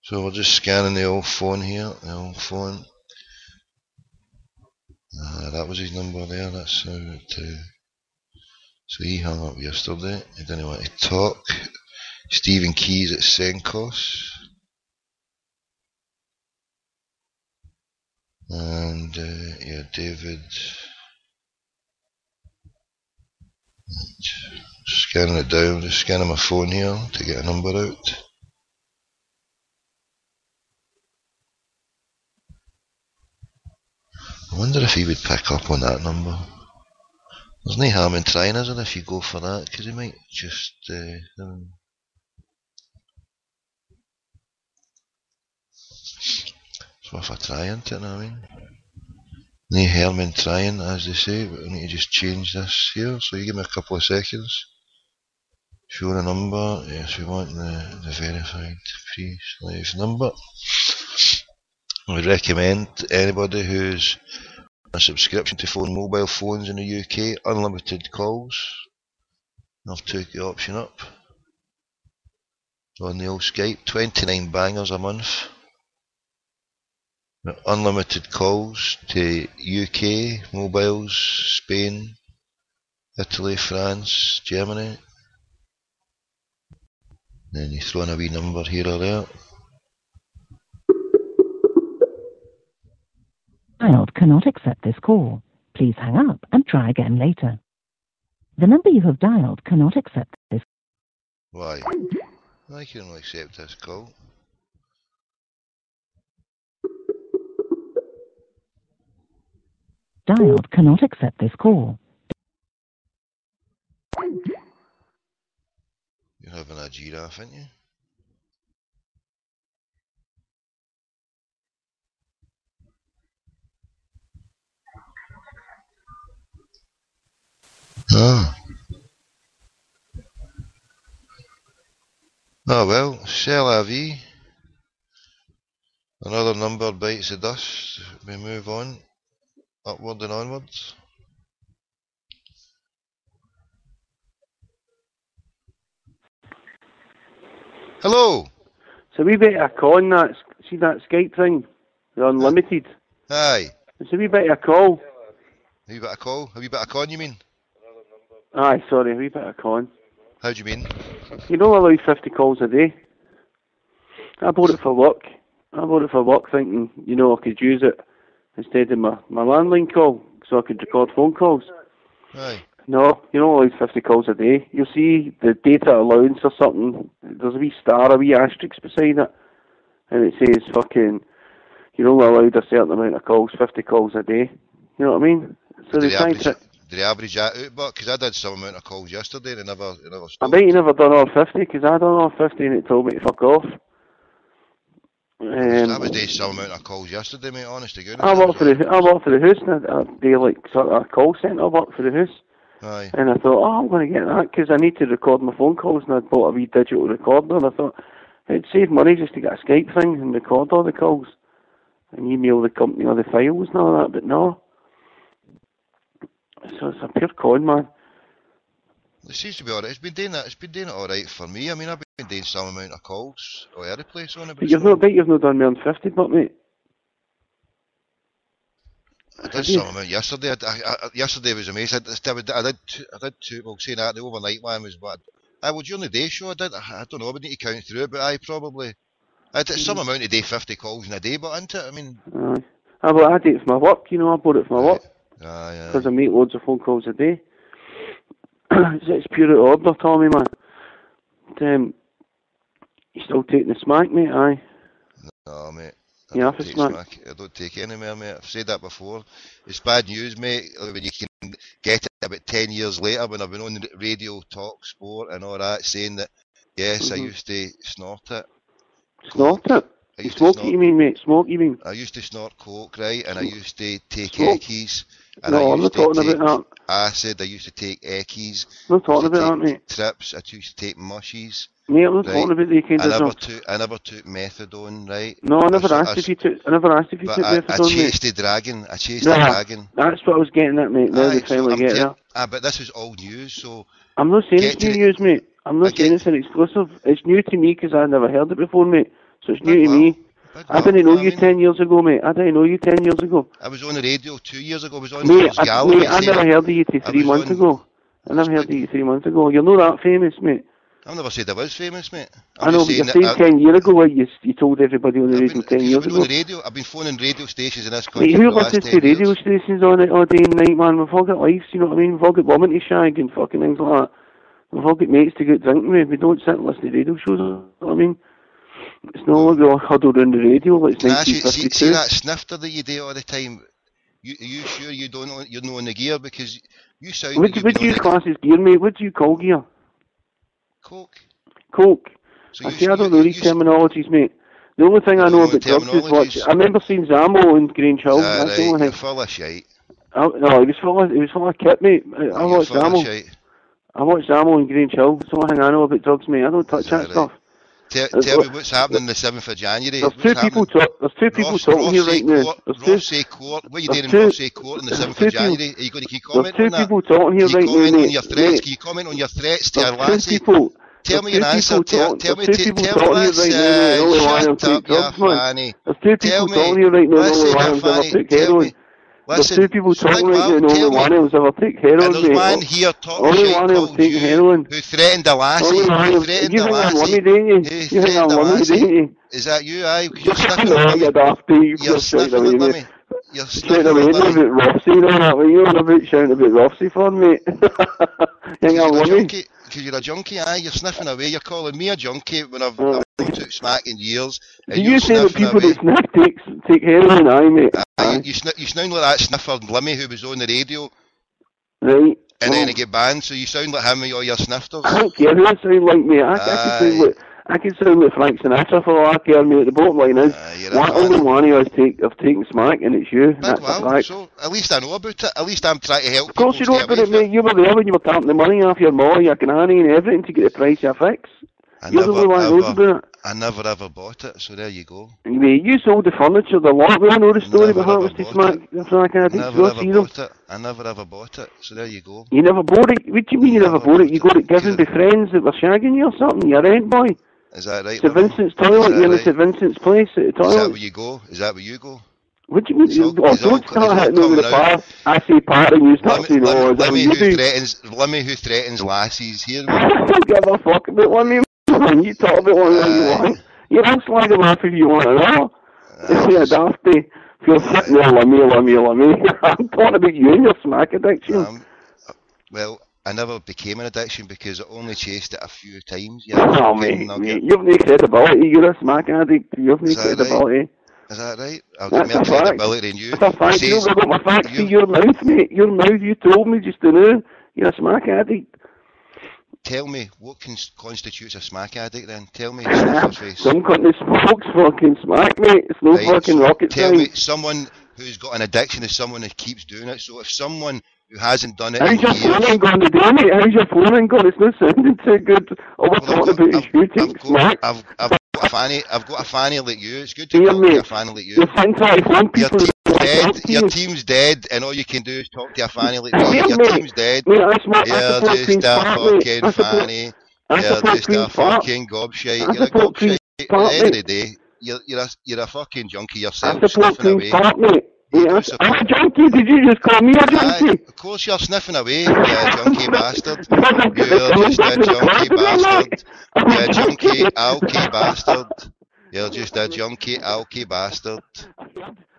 So we're just scanning the old phone here, the old phone. That was his number there, that's how it, so he hung up yesterday, he didn't want to talk. Stephen Keys at Senkos. And yeah, David. Scanning it down, just scanning my phone here to get a number out. I wonder if he would pick up on that number. There's no harm in trying, is there, if you go for that, because he might just it's worth a try, isn't it? I mean, no harm in trying, as they say, but we need to just change this here, so you give me a couple of seconds. Show the number. Yes, we want the verified pre-live number. We recommend anybody who's a subscription to phone mobile phones in the UK, unlimited calls. I'll take the option up. On the old Skype, 29 bangers a month. Unlimited calls to UK, mobiles, Spain, Italy, France, Germany. Then you throw in a wee number here or there. Dialed cannot accept this call. Please hang up and try again later. The number you have dialed cannot accept this. Why? I can accept this call. Dialed cannot accept this call. You're having a giraffe, aren't you? Ah. Oh well, c'est la vie. Another number bites the dust. We move on. Upward and onwards. Hello! So we bit of a con that, see that Skype thing? The unlimited. Aye. It's a wee bit of a call. A wee bit of call? A wee bit of con, you mean? Aye, sorry, a wee bit of a con. How do you mean? You don't allow 50 calls a day. I bought it for work. I bought it for work thinking, you know, I could use it instead of my landline call, so I could record phone calls. Aye. No, you don't allow 50 calls a day. You'll see the data allowance or something. There's a wee star, a wee asterisk beside it. And it says fucking, you're only allowed a certain amount of calls, 50 calls a day. You know what I mean? So Did they average that out, but because I did some amount of calls yesterday and it never stopped. I bet you never done all 50, because I done all 50 and it told me to fuck off. I was doing some amount of calls yesterday, mate, honest to goodness. I work for the house, and I do like sort of a call centre work for the house. Aye. And I thought, I'm going to get that, because I need to record my phone calls, and I bought a wee digital recorder, and I thought, it'd save money just to get a Skype thing and record all the calls, and email the company all the files and all that, but no. So it's a pure con, man. It seems to be alright. It's been doing it alright for me. I mean, I've been doing some amount of calls all over the place on it. But you've not done more than 50, but mate. I did some amount yesterday. Yesterday was amazing. I did two. Well, saying that the overnight one was bad. I would during the day show. I don't know. I would need to count through it, but I did some amount a day, 50 calls in a day. But isn't it? I mean. I did it for my work. You know, I bought it for my work. Aye. Because I make loads of phone calls a day. It's pure order, Tommy, man. You still taking the smack, mate? Aye. No, mate. I don't take any more, mate. I've said that before. It's bad news, mate, when you can get it about 10 years later when I've been on the radio, talk, sport and all that, saying that, yes, I used to snort it. Snort it? You smoke it, you mean, mate? Smoke, you mean? I used to snort coke, right, and I used to take eckies. And no, I I'm not talking about that. Acid, I used to take eckies. I'm not talking about that, mate. Trips, I used to take mushies. Mate, I'm not talking about the kind of stuff. I never took methadone, right? No, I never asked if you took methadone, I chased the dragon. That's what I was getting at, mate. Now they finally get there. But this was old news, so... I'm not saying it's new news, mate. I'm not saying it's an exclusive. It's new to me because I've never heard it before, mate. So it's new to me. I didn't know you 10 years ago, mate. I didn't know you 10 years ago. I was on the radio 2 years ago. I was on Gallery. I never heard of you 3 months ago. I never heard of you 3 months ago. You're not that famous, mate. I've never said I was famous, mate. I know, but you're saying 10 years ago what you told everybody on the radio 10 years ago. I've been phoning radio stations in this country. Mate, who listens to radio stations on it all day and night, man? We've all got lives, you know what I mean? We've all got women to shag and fucking things like that. We've all got mates to get drinking with. We don't sit and listen to radio shows, you know what I mean? It's not like we all huddle around the radio like it's 1952. See that snifter that you do all the time? Are you sure you're not on the gear? Because you sound... What do you class as gear, mate? What do you call gear? Coke. So I don't know these terminologies, mate. The only thing I know about drugs is what... I remember seeing Zammo in Grange Hill. That's the only thing. You're full of shite. No, he was full of kit, mate. I watched Zammo. I watched Ammo and Green Chill. That's the only thing I know about drugs, mate. I don't touch that right? stuff. Tell me what's happening the 7th of January. There's two people talking here right now. Rothsay Court. What are you doing in Rothsay Court on the 7th of January? Are you going to keep commenting on that? There's two people talking here right now, mate. Can you comment on your threats to There's your lassie? Tell me your answer. Tell me this. Shut up, you fanny. There's two people talking here right now. Only one of them ever took heroin. There's two people talking right now. Only one of them ever took heroin. And there's one here talking shit called you who threatened a lassie. You think I'm lummy, don't you? You think I'm lummy, don't you? Is that you? Aye. You're sniffing at Lummy. You're sniffing at Lummy. You're shouting about Rothsay and all that. What are you on about shouting about Rothsay for, mate? You think I'm lummy? Because you're a junkie, aye, you're sniffing away, you're calling me a junkie when I've not took smack in years. Do you say that people that sniff take heroin, aye, mate? Aye. You sound like that sniffer Limmy who was on the radio. Right. And then he get banned, so you sound like him with all your snifters. I don't care who I sound like, mate. I can sound like Frank Sinatra for all I care, mate. The bottom line is, only one of us have taken smack, and it's you. That's a fact. So at least I know about it. At least I'm trying to help. Of course you know about it, mate. You were there when you were tapping the money off your mall, your granny, and everything to get the price of a fix. You're the only one who knows about it. I never ever bought it, so there you go. Mate, you sold the furniture, the lot. We all know the story about how it was to smack addicts. I never ever bought it, so there you go. You never bought it? What do you mean you never bought it? You got it given by friends that were shagging you or something? You're a rent boy. Is that right? St Vincent's toilet, you're in St Vincent's place at the toilet. Is that where you go? Is that where you go? What do you mean? Don't start hitting over the bar. I say part and you start saying, oh, is that what you do? Limmy who threatens lassies here. I don't give a fuck about Limmy, man. You talk about one that you want. You can slag him off if you want to know. You're dafty. If you're sitting there, Limmy. I'm talking about you and your smack addiction. Well, I never became an addiction because I only chased it a few times. Oh, mate, you've no credibility. You're a smack addict. You've no credibility. Right? Is that right? I'll get more credibility than you. That's a fact. You know, I got my facts to your mouth, mate. Your mouth, you told me just now. You're a smack addict. Tell me, what constitutes a smack addict then? Tell me. Some country smokes fucking smack, mate. It's no fucking rocket science. Tell me, someone who's got an addiction is someone who keeps doing it. So if someone who hasn't done it How's your phone going today, mate? How's your phone going? It's not sounding too good. All we're talking about is you taking smack. I've got a fanny like you. It's good to talk to a fanny like you. Your team's dead, and all you can do is talk to a fanny like me. Your team's dead. You're just a fucking fanny. You're just a fucking gobshite. You're a gobshite. At the end of the day, you're a fucking junkie yourself. Sniffing away. I'm a junkie. Did you just call me a junkie? Of course you're sniffing away, you junkie bastard. You're just a junkie bastard. You junkie alky bastard. You're just a junkie alky bastard.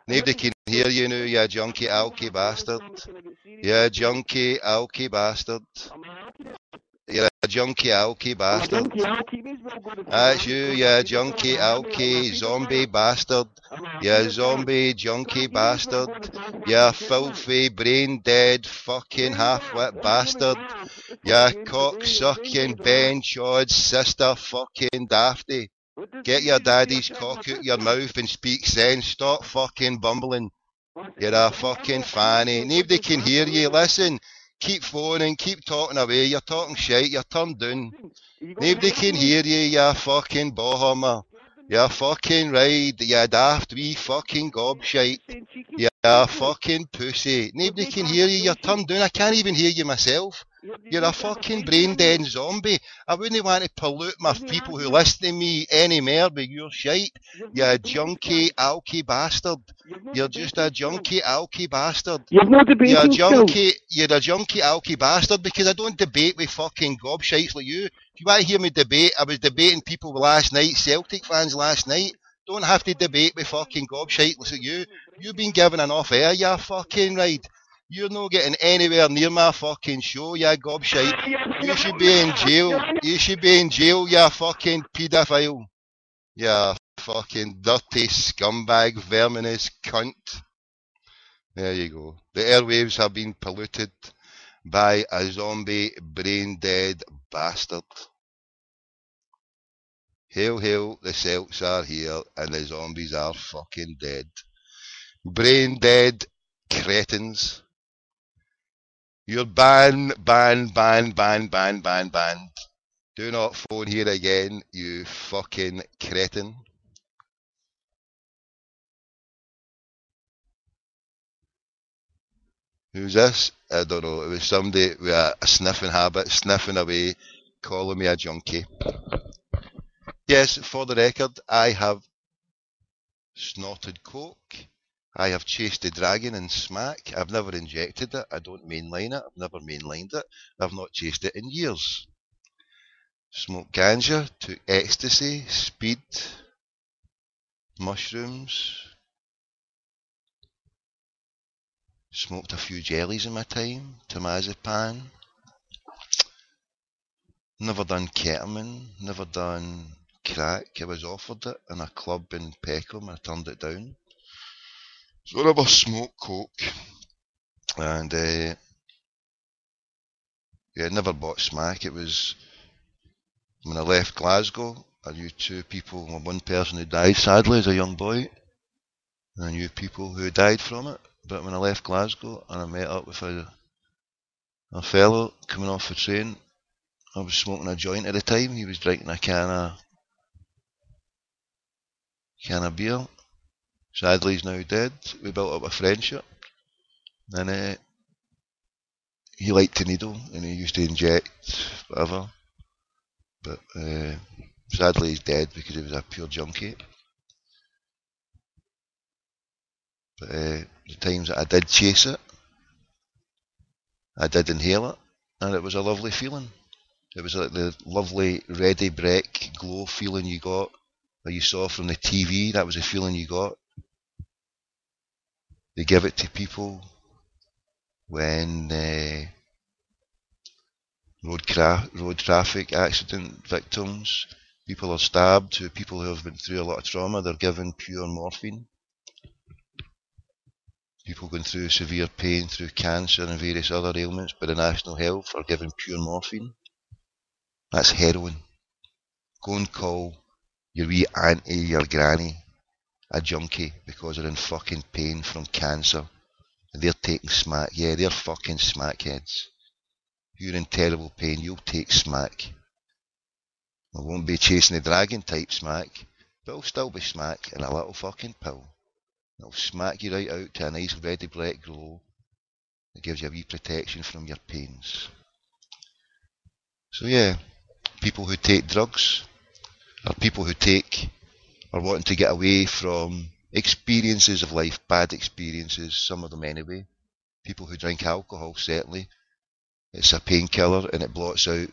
Nobody can hear you now, you junkie alky bastard. You junkie alky bastard. You're a junkie alky bastard. That's you junkie alky zombie bastard. You zombie junkie bastard. You filthy brain dead fucking half-wit bastard. You cock-sucking Ben Chod's sister fucking dafty. Get your daddy's cock out your mouth and speak sense. Stop fucking bumbling. You're a fucking fanny. Nobody can hear you. Listen. Keep phoning, keep talking away, you're talking shite, you're turned down. Nobody can hear you, you fucking bohummer. You're fucking right, you daft wee fucking gobshite. You're fucking pussy. Nobody can hear you, you're turned down, I can't even hear you myself. You're a fucking brain dead zombie. I wouldn't want to pollute my people who listen to me any more with your shite. You junkie alky bastard. You're just a junkie alky bastard. You're a junkie alky bastard because I don't debate with fucking gobshites like you. If you want to hear me debate, I was debating people last night, Celtic fans last night. Don't have to debate with fucking gobshites like you. You've been given enough air, you fucking right. You're not getting anywhere near my fucking show, you gobshite. You should be in jail. You should be in jail, you fucking paedophile. You fucking dirty scumbag, verminous cunt. There you go. The airwaves have been polluted by a zombie, brain-dead bastard. Hail, hail, the Celts are here and the zombies are fucking dead. Brain-dead cretins. You're banned. Do not phone here again, you fucking cretin. Who's this? I don't know. It was somebody with a sniffing habit, sniffing away, calling me a junkie. Yes, for the record, I have snorted coke. I have chased the dragon in smack. I've never injected it. I don't mainline it. I've never mainlined it. I've not chased it in years. Smoked ganja, took ecstasy, speed, mushrooms. Smoked a few jellies in my time, temazepam. Never done ketamine, never done crack. I was offered it in a club in Peckham, I turned it down. So I never smoked coke. And never bought smack. It was when I left Glasgow, I knew two people, one person who died sadly as a young boy, and I knew people who died from it. But when I left Glasgow and I met up with a fellow coming off the train, I was smoking a joint at the time. He was drinking a can of beer. Sadly, he's now dead. We built up a friendship, and he liked to needle and he used to inject whatever. But sadly, he's dead because he was a pure junkie. But the times that I did chase it, I did inhale it, and it was a lovely feeling. It was like the lovely ready break glow feeling you got, that you saw from the TV. That was the feeling you got. They give it to people when road traffic accident victims, people are stabbed, people who have been through a lot of trauma, they're given pure morphine. People going through severe pain through cancer and various other ailments by the National Health are given pure morphine. That's heroin. Go and call your wee auntie, your granny, a junkie because they're in fucking pain from cancer. And they're taking smack. Yeah, they're fucking smackheads. You're in terrible pain, you'll take smack. I won't be chasing the dragon type smack, but it'll still be smack in a little fucking pill. It'll smack you right out to a nice ready black glow that gives you a wee protection from your pains. So yeah, people who take drugs, or people who are wanting to get away from experiences of life, bad experiences, some of them anyway. People who drink alcohol, certainly. It's a painkiller and it blots out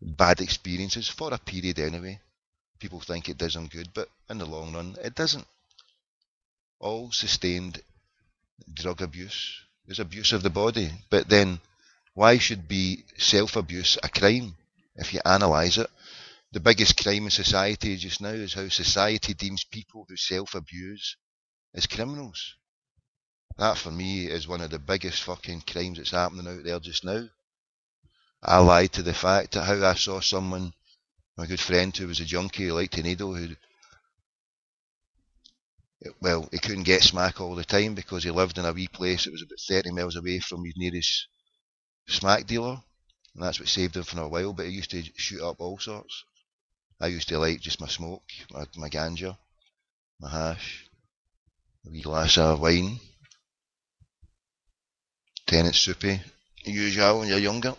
bad experiences for a period anyway. People think it does them good, but in the long run, it doesn't. All sustained drug abuse is abuse of the body. But then, why should be self-abuse a crime? If you analyse it, the biggest crime in society just now is how society deems people who self-abuse as criminals. That for me is one of the biggest fucking crimes that's happening out there just now. I lied to the fact that how I saw someone, my good friend who was a junkie who liked to needle, he couldn't get smack all the time because he lived in a wee place that was about 30 miles away from his nearest smack dealer, and that's what saved him for a while. But he used to shoot up all sorts. I used to like just my smoke, my ganja, my hash, a wee glass of wine, tenant soupy, usual when you're younger.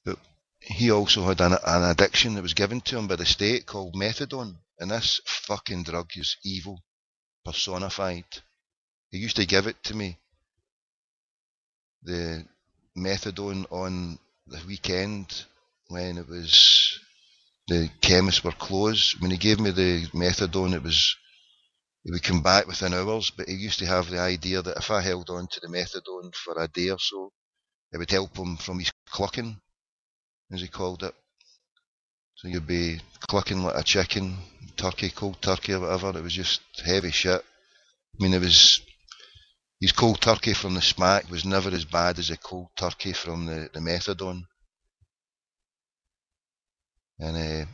But he also had an addiction that was given to him by the state called methadone, and this fucking drug is evil, personified. He used to give it to me, the methadone, on the weekend when it was, the chemists were closed. When he gave me the methadone, he would come back within hours, but he used to have the idea that if I held on to the methadone for a day or so, it would help him from his clucking, as he called it. So you'd be clucking like a chicken, turkey, cold turkey or whatever. It was just heavy shit. I mean, his cold turkey from the smack was never as bad as the cold turkey from the methadone. And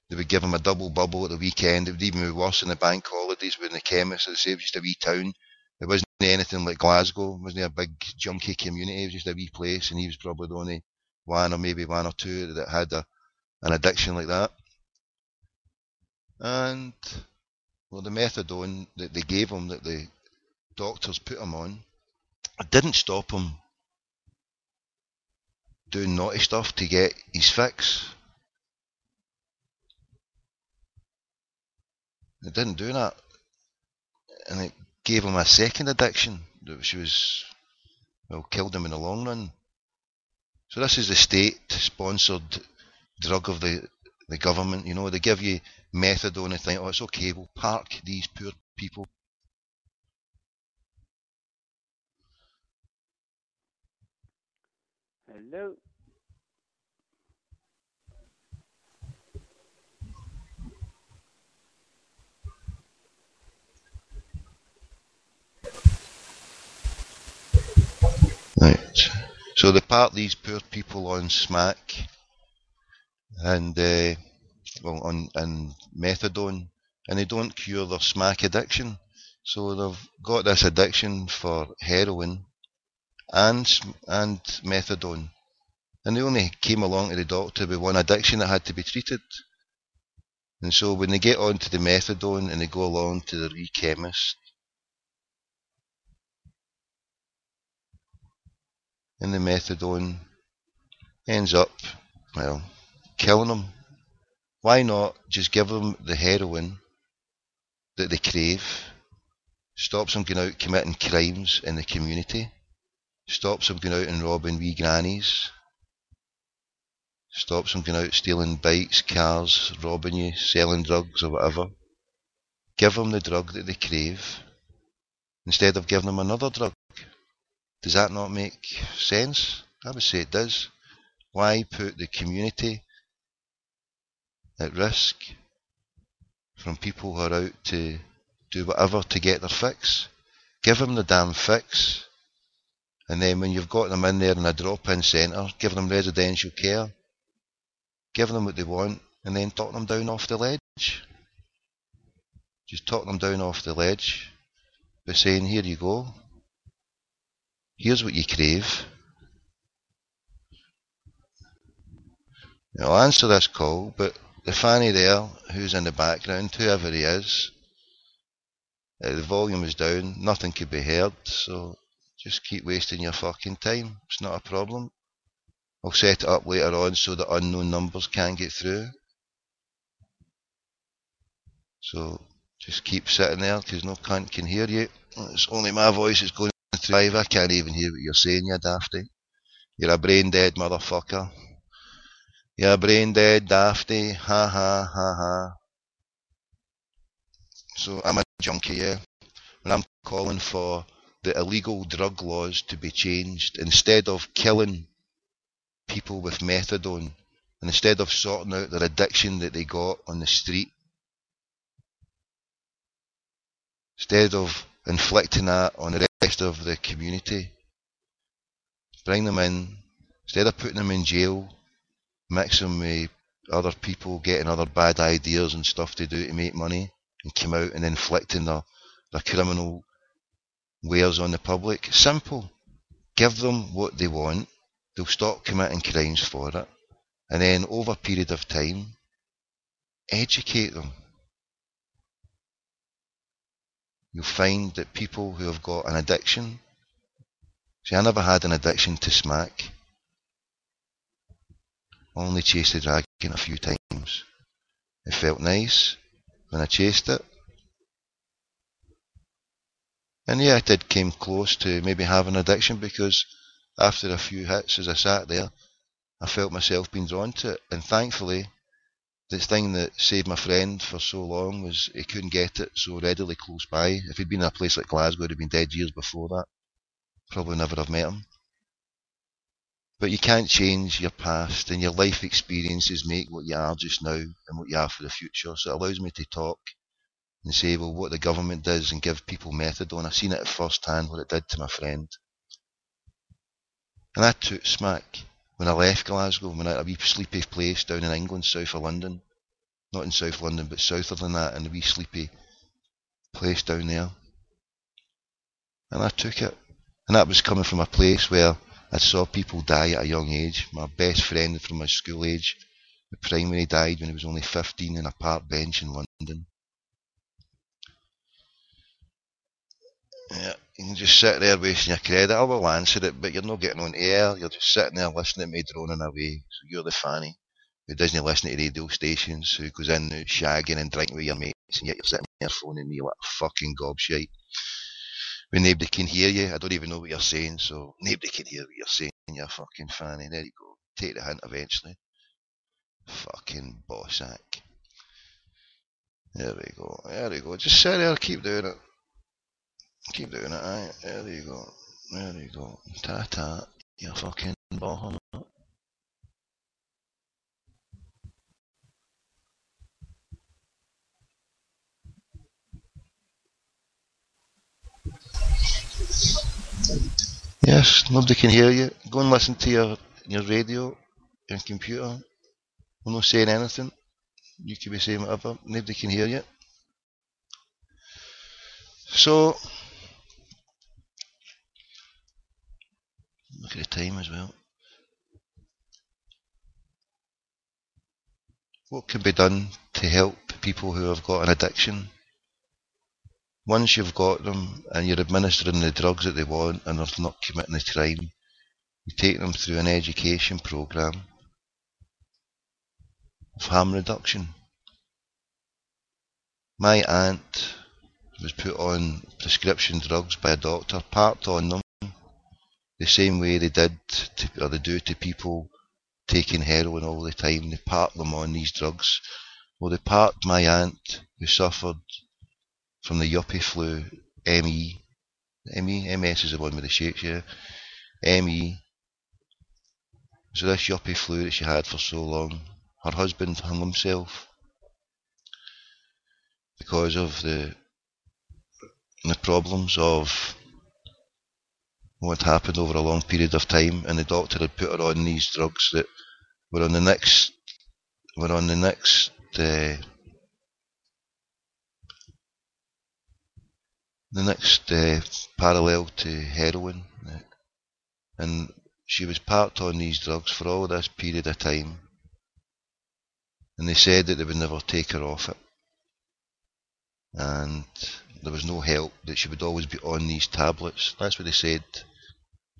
they would give him a double bubble at the weekend. It would even be worse in the bank holidays when the chemist, as I say, it was just a wee town. It wasn't anything like Glasgow. It wasn't a big junkie community. It was just a wee place, and he was probably the only one or maybe one or two that had an addiction like that. And well, the methadone that they gave him, that the doctors put him on, it didn't stop him doing naughty stuff to get his fix. It didn't do that. And it gave him a second addiction, which was, well, killed him in the long run. So this is the state-sponsored drug of the government. You know, they give you methadone and think, oh, it's okay, we'll park these poor people. Hello. Right. So they part these poor people on smack and on methadone, and they don't cure their smack addiction. So they've got this addiction for heroin and methadone, and they only came along to the doctor with one addiction that had to be treated. And so when they get onto the methadone and they go along to the chemist, and the methadone ends up, well, killing them. Why not just give them the heroin that they crave? Stops them going out committing crimes in the community. Stops them going out and robbing wee grannies. Stops them going out stealing bikes, cars, robbing you, selling drugs or whatever. Give them the drug that they crave instead of giving them another drug. Does that not make sense? I would say it does. Why put the community at risk from people who are out to do whatever to get their fix? Give them the damn fix, and then when you've got them in there in a drop-in centre, give them residential care, give them what they want, and then talk them down off the ledge. Just talk them down off the ledge by saying, here you go, here's what you crave. I'll answer this call, but the fanny there, who's in the background, whoever he is, the volume is down, nothing could be heard, so just keep wasting your fucking time. It's not a problem. I'll set it up later on so that unknown numbers can't get through. So just keep sitting there, because no cunt can hear you. It's only my voice is going through live. I can't even hear what you're saying, you dafty. You're a brain dead motherfucker. You're a brain dead dafty. Ha ha ha ha. So I'm a junkie, yeah. And I'm calling for the illegal drug laws to be changed. Instead of killing people with methadone, and instead of sorting out their addiction that they got on the street, instead of inflicting that on the rest of the community, bring them in, instead of putting them in jail, mix them with other people getting other bad ideas and stuff to do to make money, and come out and inflicting their criminal wares on the public. Simple. Give them what they want, they'll stop committing crimes for it, and then over a period of time, educate them. You'll find that people who have got an addiction, see, I never had an addiction to smack. I only chased the dragon a few times. It felt nice when I chased it. And yeah, I did came close to maybe having an addiction, because after a few hits as I sat there, I felt myself being drawn to it. And thankfully, the thing that saved my friend for so long was he couldn't get it so readily close by. If he'd been in a place like Glasgow, he'd have been dead years before that. Probably never have met him. But you can't change your past, and your life experiences make what you are just now and what you are for the future. So it allows me to talk and say, well, what the government does and give people methadone. I've seen it at first hand, what it did to my friend. And I took smack when I left Glasgow, when I had a wee sleepy place down in England, south of London. Not in South London, but souther than that, in a wee sleepy place down there. And I took it. And that was coming from a place where I saw people die at a young age. My best friend from my school age, the primary, died when he was only 15 in a park bench in London. Yeah, you can just sit there wasting your credit. I will answer it, but you're not getting on air. You're just sitting there listening to me droning away. So you're the fanny who doesn't listen to radio stations, who goes in shagging and drinking with your mates, and yet you're sitting there phoning me like a fucking gobshite. When nobody can hear you, I don't even know what you're saying, so nobody can hear what you're saying, you fucking fanny. There you go. Take the hint eventually. Fucking bossack. There we go. There we go. Just sit there, keep doing it. Keep doing it, aye. There you go. There you go. Ta-ta. You fucking bottom. Yes, nobody can hear you. Go and listen to your radio, your computer. I'm not saying anything. You could be saying whatever. Nobody can hear you. So, look at the time as well. What can be done to help people who have got an addiction? Once you've got them and you're administering the drugs that they want and they're not committing the crime, you take them through an education programme of harm reduction. My aunt was put on prescription drugs by a doctor, parked on them the same way they did or they do to people taking heroin all the time. They park them on these drugs. Well, they parked my aunt who suffered from the yuppie flu, MS is the one with the shakes, yeah. ME. So this yuppie flu that she had for so long, her husband hung himself because of the problems of what happened over a long period of time, and the doctor had put her on these drugs that were on the next parallel to heroin, and she was parked on these drugs for all this period of time, and they said that they would never take her off it, and there was no help, that she would always be on these tablets. That's what they said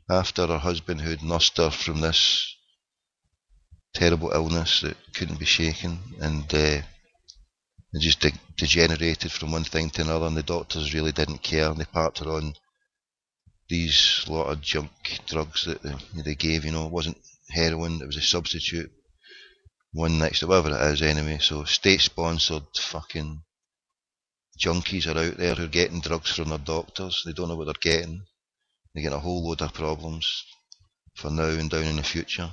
after her husband, who had nursed her from this terrible illness that couldn't be shaken, and it just degenerated from one thing to another, and the doctors really didn't care, and they parked her on these lot of junk drugs that they gave. It wasn't heroin, it was a substitute, one next to whatever it is anyway. So state-sponsored fucking junkies are out there who are getting drugs from their doctors. They don't know what they're getting. They get a whole load of problems for now and down in the future.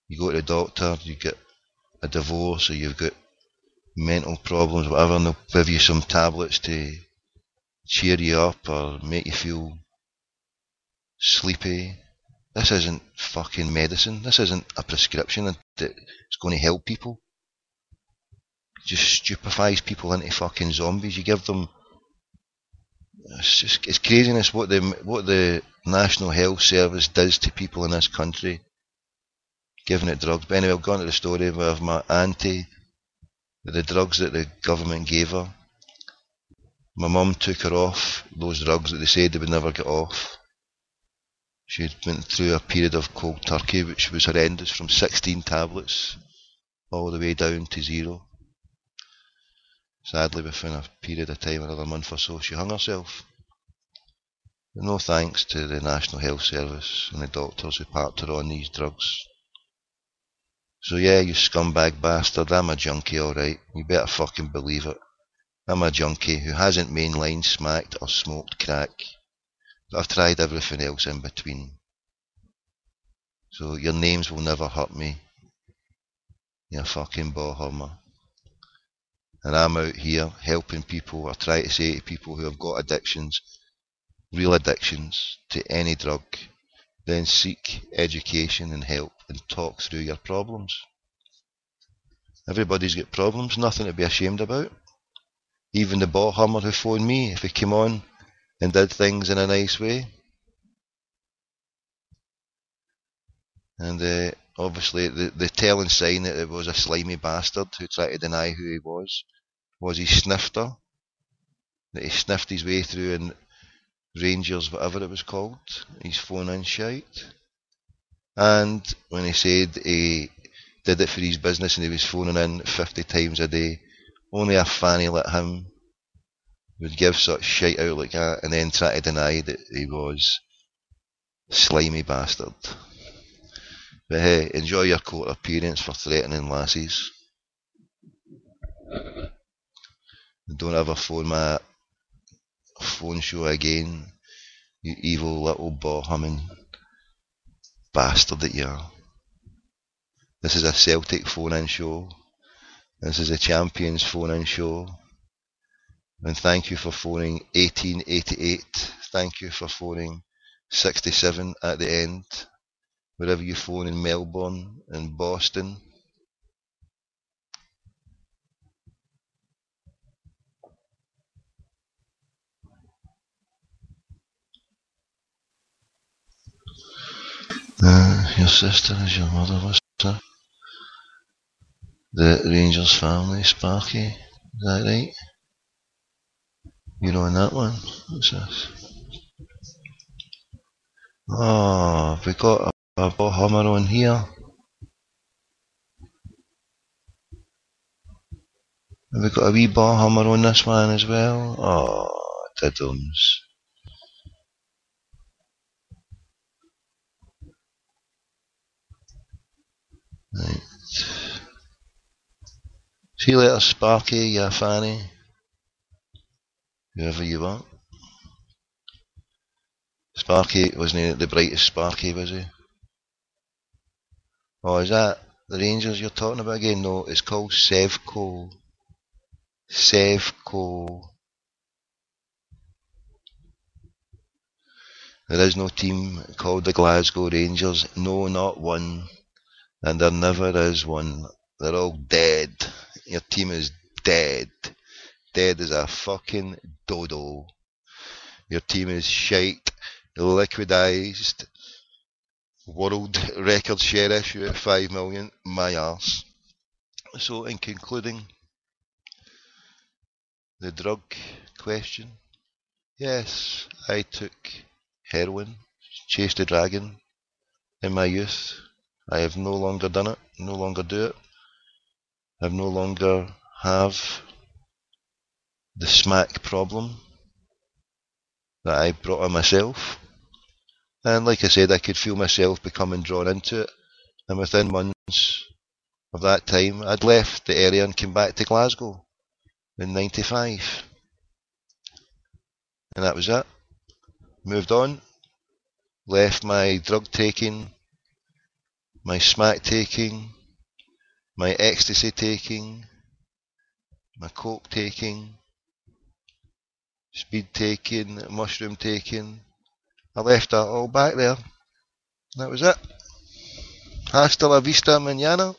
You go to the doctor, you get a divorce, or you've got mental problems, whatever, and they'll give you some tablets to cheer you up or make you feel sleepy. This isn't fucking medicine. This isn't a prescription that's going to help people. It just stupefies people into fucking zombies. You give them... It's craziness what the National Health Service does to people in this country, giving it drugs. But anyway, I've gone to the story with my auntie, the drugs that the government gave her. My mum took her off those drugs that they said they would never get off. She went through a period of cold turkey, which was horrendous, from 16 tablets all the way down to 0. Sadly, within a period of time, another month or so, she hung herself. No thanks to the National Health Service and the doctors who parked her on these drugs. So yeah, you scumbag bastard, I'm a junkie, alright. You better fucking believe it. I'm a junkie who hasn't mainline smacked or smoked crack. But I've tried everything else in between. So your names will never hurt me. You fucking ballhammer. And I'm out here helping people, or trying to say to people who have got addictions, real addictions, to any drug, then seek education and help and talk through your problems. Everybody's got problems, nothing to be ashamed about. Even the ballhammer who phoned me, if he came on and did things in a nice way. And obviously the telling sign that it was a slimy bastard who tried to deny who he was his snifter, that he sniffed his way through in Rangers, whatever it was called, his phone-in shite. And when he said he did it for his business and he was phoning in 50 times a day, only a fanny like him would give such shite out like that and then try to deny that he was slimy bastard. But hey, enjoy your court appearance for threatening lassies. Don't ever phone my phone show again, you evil little ball-humming bastard that you are. This is a Celtic phone-in show. This is a Champions phone-in show. And thank you for phoning 1888. Thank you for phoning 67 at the end. Wherever you phone in Melbourne and Boston. Your sister is your mother, was her? The Rangers family, Sparky, is that right? You're on that one? What's this? Oh, we got a ball hammer on here. Have we got a wee ball hammer on this one as well? Oh, diddums. Right. See you later, Sparky, you fanny. Whoever you are. Sparky wasn't the brightest Sparky, was he? Oh, is that the Rangers you're talking about again? No, it's called Sevco. Sevco. There is no team called the Glasgow Rangers. No, not one. And there never is one. They're all dead. Your team is dead. Dead as a fucking dodo. Your team is shite. Liquidised. World record share issue at 5 million. My arse. So, in concluding the drug question, yes, I took heroin, chased a dragon in my youth. I have no longer done it, no longer do it. I no longer have the smack problem that I brought on myself. And like I said, I could feel myself becoming drawn into it. And within months of that time, I'd left the area and came back to Glasgow in '95. And that was it. Moved on. Left my drug taking, my smack taking, my ecstasy taking, my coke taking, speed taking, mushroom taking. I left that all back there. That was it. Hasta la vista, mañana.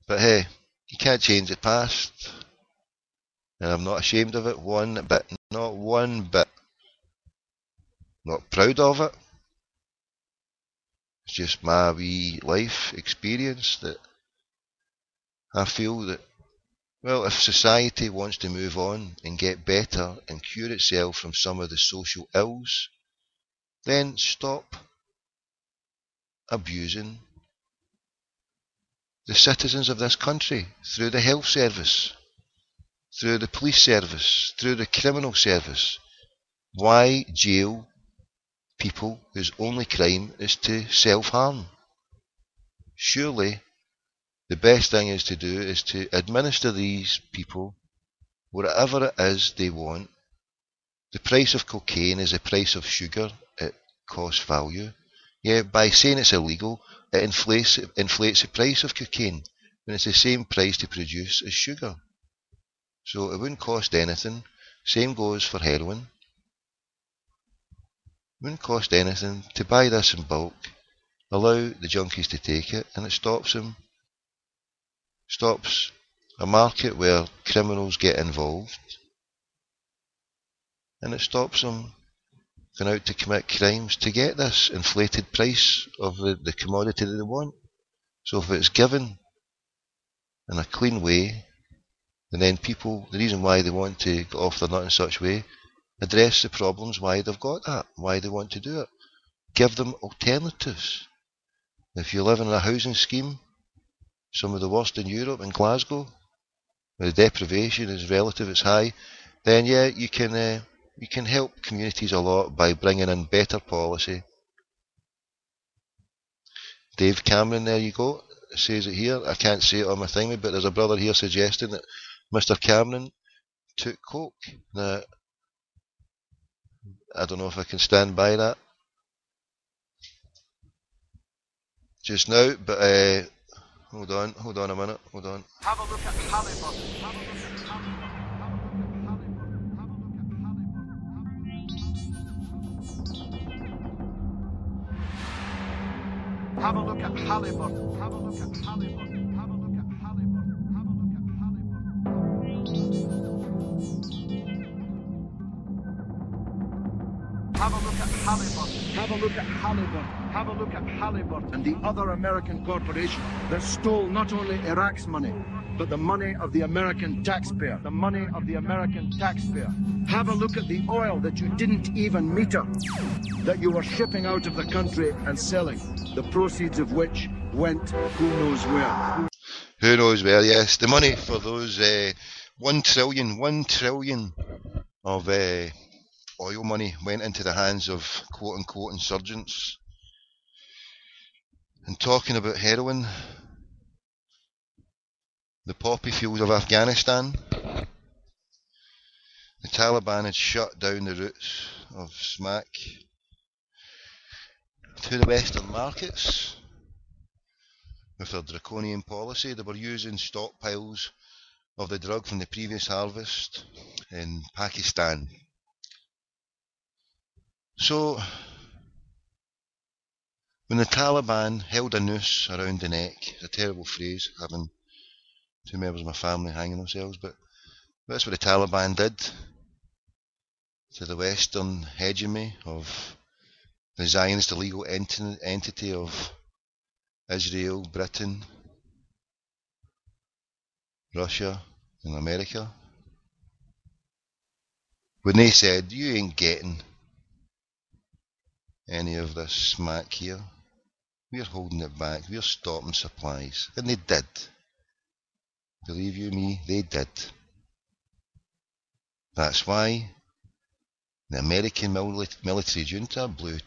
But hey, you can't change the past. And I'm not ashamed of it one bit. Not one bit. Not proud of it. It's just my wee life experience that I feel that, well, if society wants to move on and get better and cure itself from some of the social ills, then stop abusing the citizens of this country through the health service, through the police service, through the criminal service. Why jail people whose only crime is to self-harm? Surely the best thing is to do is to administer these people whatever it is they want. The price of cocaine is the price of sugar at cost value. Yeah, by saying it's illegal, it inflates the price of cocaine when it's the same price to produce as sugar. So it wouldn't cost anything. Same goes for heroin. It wouldn't cost anything to buy this in bulk, allow the junkies to take it, and it stops them. Stops a market where criminals get involved. and it stops them going out to commit crimes to get this inflated price of the commodity that they want. So if it's given in a clean way, and then people, the reason why they want to get off their nut in such a way, address the problems why they've got that, why they want to do it. Give them alternatives. If you live in a housing scheme, some of the worst in Europe, in Glasgow, where the deprivation is relative, it's high, then yeah, you can help communities a lot by bringing in better policy. Dave Cameron, there you go, says it here. I can't say it on my thingy, but there's a brother here suggesting that Mr. Cameron took coke. Now, I don't know if I can stand by that just now, but hold on a minute, hold on. Have a look at Halliburton. Have a look at Halliburton. Have a look at Halliburton. Have a look at Halliburton. Have a look at Halliburton. Have a look at Halliburton. Have a look at Halliburton. Have a look at Halliburton. And the other American corporation that stole not only Iraq's money, but the money of the American taxpayer. The money of the American taxpayer. Have a look at the oil that you didn't even meter, that you were shipping out of the country and selling, the proceeds of which went who knows where. Who knows where, yes. The money for those 1 trillion of oil money went into the hands of quote-unquote insurgents. And talking about heroin, the poppy fields of Afghanistan, the Taliban had shut down the routes of smack to the Western markets with their draconian policy. They were using stockpiles of the drug from the previous harvest in Pakistan. So, when the Taliban held a noose around the neck, it's a terrible phrase, having 2 members of my family hanging themselves, but that's what the Taliban did to the Western hegemony of the Zionist illegal entity of Israel, Britain, Russia and America. When they said, you ain't getting any of this smack here, we're holding it back, we're stopping supplies. And they did. Believe you me, they did. That's why the American military junta blew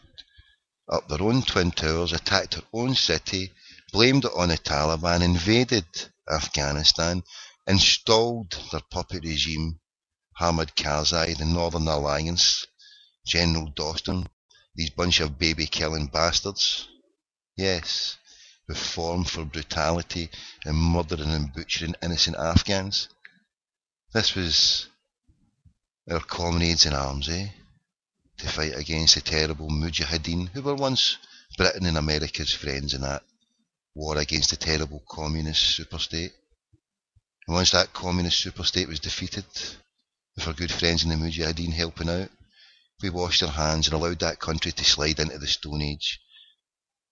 up their own twin towers, attacked their own city, blamed it on the Taliban, invaded Afghanistan, installed their puppet regime, Hamid Karzai, the Northern Alliance, General Dostum, these bunch of baby-killing bastards. Yes, with form for brutality and murdering and butchering innocent Afghans. This was our comrades in arms, to fight against the terrible Mujahideen, who were once Britain and America's friends in that war against the terrible communist superstate. And once that communist superstate was defeated, with our good friends in the Mujahideen helping out, we washed our hands and allowed that country to slide into the Stone Age,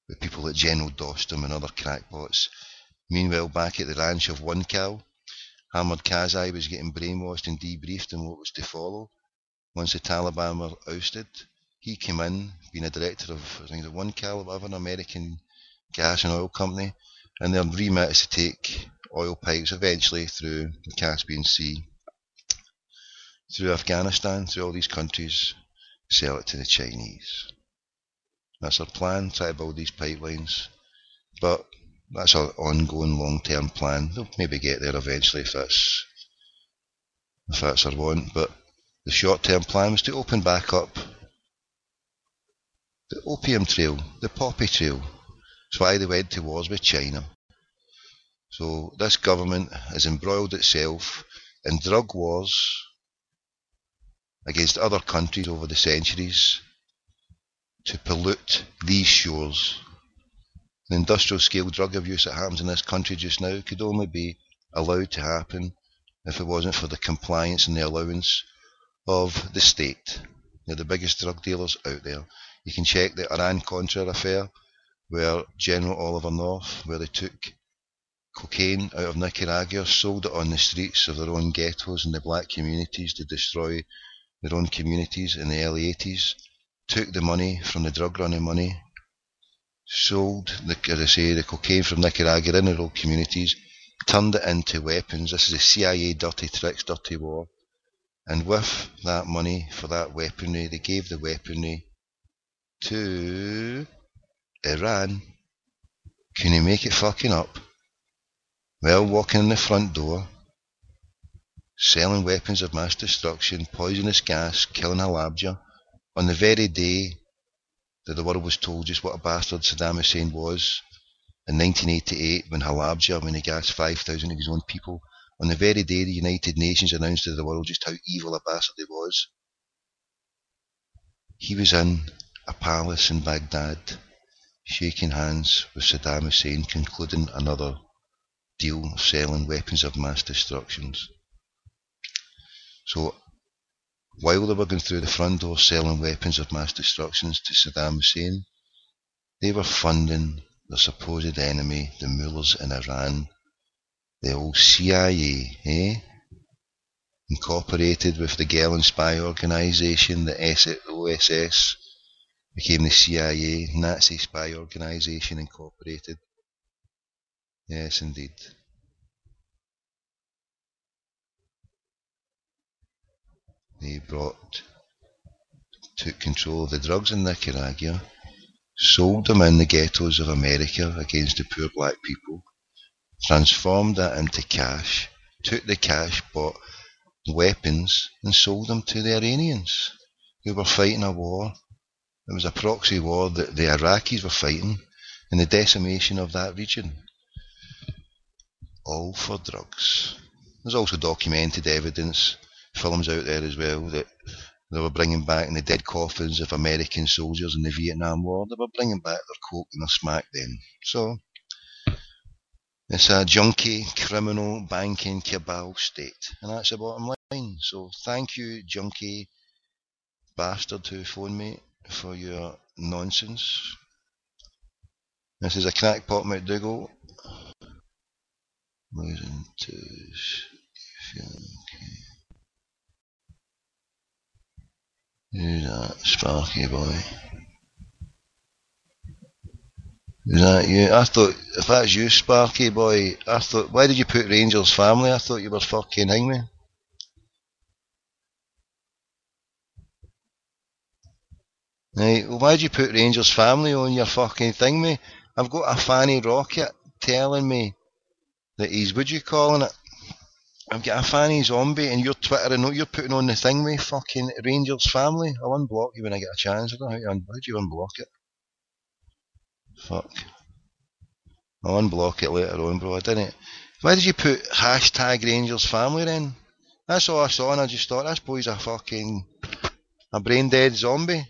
with people like General Dostum and other crackpots. Meanwhile, back at the ranch of One Cow, Hamid Karzai was getting brainwashed and debriefed on what was to follow. Once the Taliban were ousted, he came in, being a director of, I think, the One Cow or whatever, an American gas and oil company, and their remit is to take oil pipes eventually through the Caspian Sea, through Afghanistan, through all these countries, sell it to the Chinese. That's our plan, try to build these pipelines, but that's our ongoing long-term plan. They'll maybe get there eventually if that's our want, but the short-term plan was to open back up the opium trail, the poppy trail. That's why they went to wars with China. So this government has embroiled itself in drug wars against other countries over the centuries to pollute these shores. The industrial scale drug abuse that happens in this country just now could only be allowed to happen if it wasn't for the compliance and the allowance of the state. They're the biggest drug dealers out there. You can check the Iran-Contra affair, where General Oliver North, where they took cocaine out of Nicaragua, sold it on the streets of their own ghettos and the black communities to destroy their own communities in the early 80s, took the money from the drug running money, sold, as I say, the cocaine from Nicaragua in their own communities, turned it into weapons. This is a CIA dirty tricks, dirty war. And with that money for that weaponry, they gave the weaponry to Iran. Can you make it fucking up? Well, walking in the front door, selling weapons of mass destruction, poisonous gas, killing Halabja, on the very day that the world was told just what a bastard Saddam Hussein was, in 1988, when he gassed 5,000 of his own people, on the very day the United Nations announced to the world just how evil a bastard he was, he was in a palace in Baghdad, shaking hands with Saddam Hussein, concluding another deal of selling weapons of mass destruction. So, while they were going through the front door selling weapons of mass destruction to Saddam Hussein, they were funding their supposed enemy, the mullahs in Iran, the old CIA, incorporated with the Gelin spy organisation, the OSS, became the CIA, Nazi spy organisation incorporated. Yes, indeed. They took control of the drugs in Nicaragua, sold them in the ghettos of America against the poor black people, transformed that into cash, took the cash, bought weapons and sold them to the Iranians who were fighting a war. It was a proxy war that the Iraqis were fighting in the decimation of that region. All for drugs. There's also documented evidence, films out there as well, that they were bringing back in the dead coffins of American soldiers in the Vietnam War. They were bringing back their coke and their smack then. So, it's a junkie, criminal, banking, cabal state. And that's the bottom line. So, thank you, junkie bastard who phoned me, for your nonsense. This is a crackpot McDougall. Who's that, Sparky boy? Is that you? I thought, if that's you, Sparky boy, I thought, why did you put Rangers Family? I thought you were fucking hangman. Right, well, why did you put Rangers Family on your fucking thing, mate? I've got a Fanny Rocket telling me that he's, would you calling it? I've got a Fanny Zombie and you're twittering, you're putting on the thing, mate, fucking Rangers Family. I'll unblock you when I get a chance. I don't know how do you unblock it? Fuck. I'll unblock it later on, bro. I didn't. Why did you put hashtag Rangers Family then? That's all I saw and I just thought, this boy's a brain dead zombie.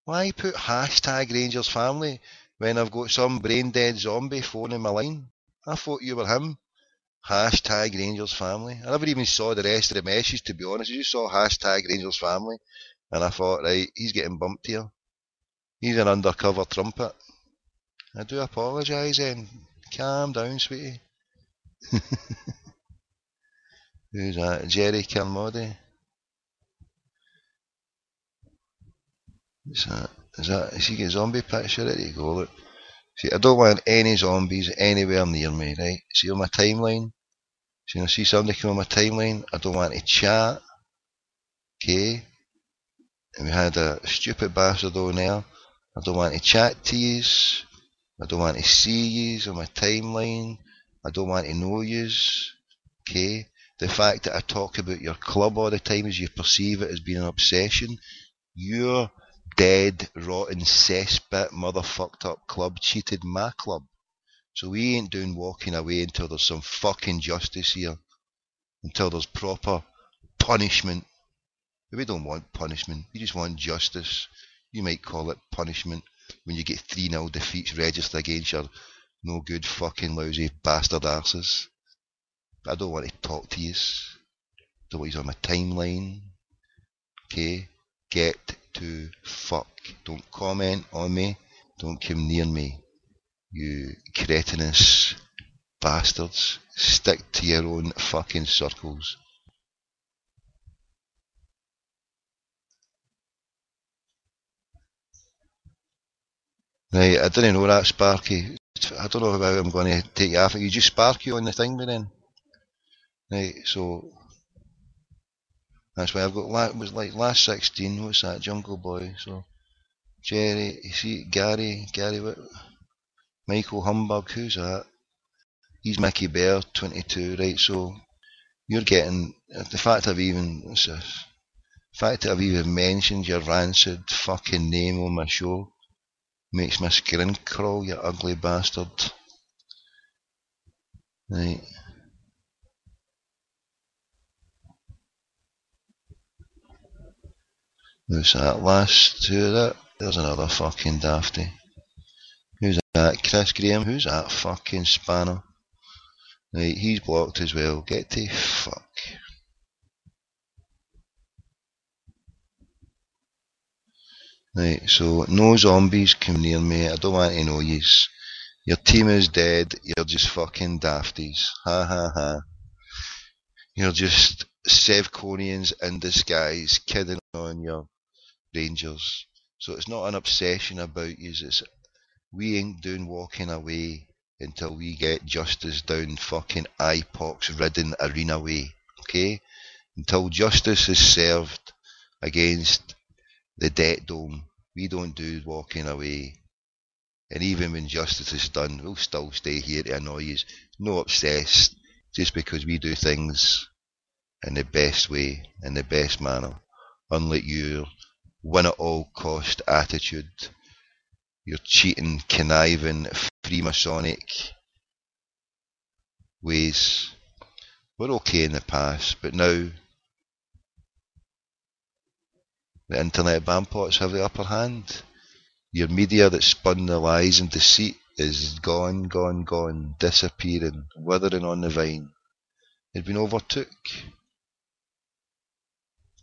Why put hashtag Rangers Family when I've got some brain dead zombie phoning my line? I thought you were him. Hashtag Rangers Family. I never even saw the rest of the message, to be honest. I just saw hashtag Rangers Family and I thought, right, he's getting bumped here. He's an undercover trumpet. I do apologise then. Calm down, sweetie. Who's that? Jerry Kilmody? Is he got a zombie picture? There you go, look. See, I don't want any zombies anywhere near me, right? See on my timeline? See, I see somebody come on my timeline, I don't want to chat. Okay? And we had a stupid bastard on there. I don't want to chat to yous. I don't want to see yous on my timeline. I don't want to know yous. Okay? The fact that I talk about your club all the time as you perceive it as being an obsession, you're dead, rotten, cesspit, motherfucked up club cheated my club. So we ain't doing walking away until there's some fucking justice here. Until there's proper punishment. We don't want punishment. We just want justice. You might call it punishment when you get 3-0 defeats registered against your no good fucking lousy bastard arses. But I don't want to talk to yous. Don't want yous on my timeline. Okay? Get to fuck. Don't comment on me. Don't come near me. You cretinous bastards. Stick to your own fucking circles. Right, I didn't know that, Sparky. I don't know how I'm going to take you off it. You just Sparky on the thing then? Right, so that's why I've got, was like last 16, what's that, Jungle Boy, so Jerry, you see, Gary, what? Michael Humbug, who's that? He's Mickey Bear, 22, right, so you're getting, the fact I've even, what's this? The fact that I've even mentioned your rancid fucking name on my show makes my skin crawl, you ugly bastard. Right. Who's that? Last to that? There's another fucking dafty. Who's that? Chris Graham? Who's that fucking spanner? Right, he's blocked as well. Get to fuck. Right, so no zombies come near me. I don't want to know yous. Your team is dead. You're just fucking dafties. Ha ha ha. You're just Sevconians in disguise, kidding on your Rangers. So it's not an obsession about yous. It's we ain't doing walking away until we get justice down fucking eye-pox-ridden arena way. Okay? Until justice is served against the debt dome, we don't do walking away. And even when justice is done, we'll still stay here to annoy you. No obsessed, just because we do things in the best way, in the best manner. Unlike your win-at-all-cost attitude, your cheating, conniving, Freemasonic ways. We're okay in the past, but now the internet bampots have the upper hand. Your media that spun the lies and deceit is gone, disappearing, withering on the vine. It's been overtook.